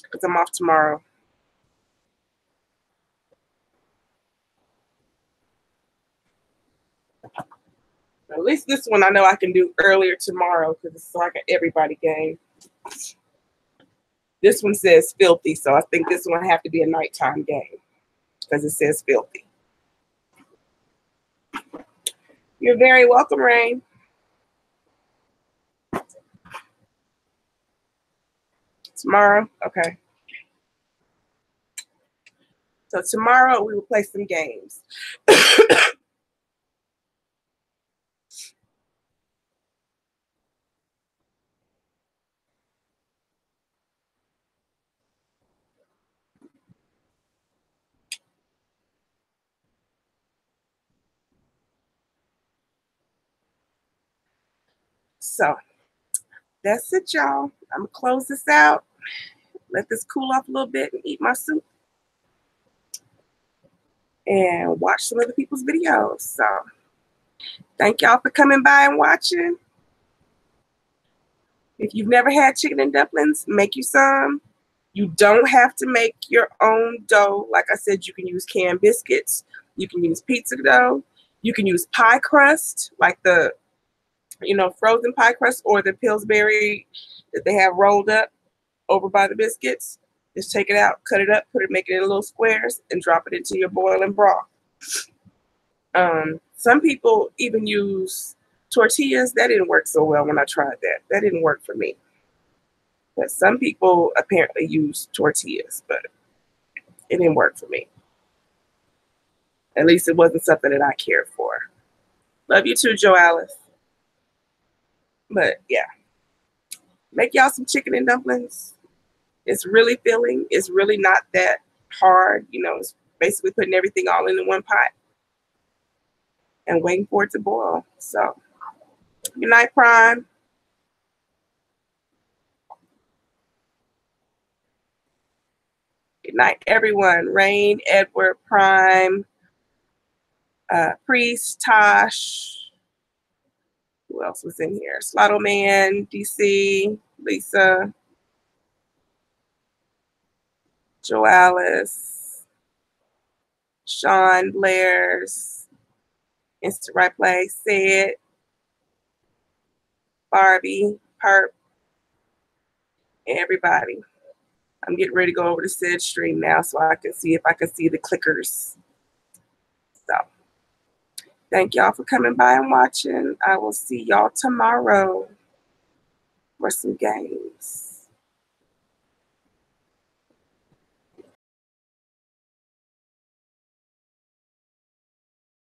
Because I'm off tomorrow. At least this one I know I can do earlier tomorrow because it's like an everybody game. This one says filthy, so I think this one have to be a nighttime game because it says filthy. You're very welcome, Rain. Tomorrow? Okay. So tomorrow we will play some games. So that's it, y'all. I'm gonna close this out, let this cool off a little bit, and eat my soup and watch some other people's videos. So thank y'all for coming by and watching. If you've never had chicken and dumplings, make you some. You don't have to make your own dough. Like I said, you can use canned biscuits. You can use pizza dough. You can use pie crust, like the, frozen pie crust or the Pillsbury that they have rolled up over by the biscuits. Just take it out, cut it up, make it in little squares, and drop it into your boiling broth. Some people even use tortillas. That didn't work so well when I tried that. That didn't work for me. But some people apparently use tortillas, but it didn't work for me. At least it wasn't something that I cared for. Love you too, Joe Alice. But yeah, make y'all some chicken and dumplings. It's really filling. It's really not that hard. It's basically putting everything all into one pot and waiting for it to boil. So, good night, Prime. Good night, everyone. Rain, Edward, Prime, Priest, Tosh. Who else was in here? Slotto Man, DC, Lisa, Joe Alice, Sean Blair's, Instant Right Play, Sid, Barbie, Perp, everybody. I'm getting ready to go over to Sid stream now so I can see if I can see the clickers. So thank y'all for coming by and watching. I will see y'all tomorrow for some games.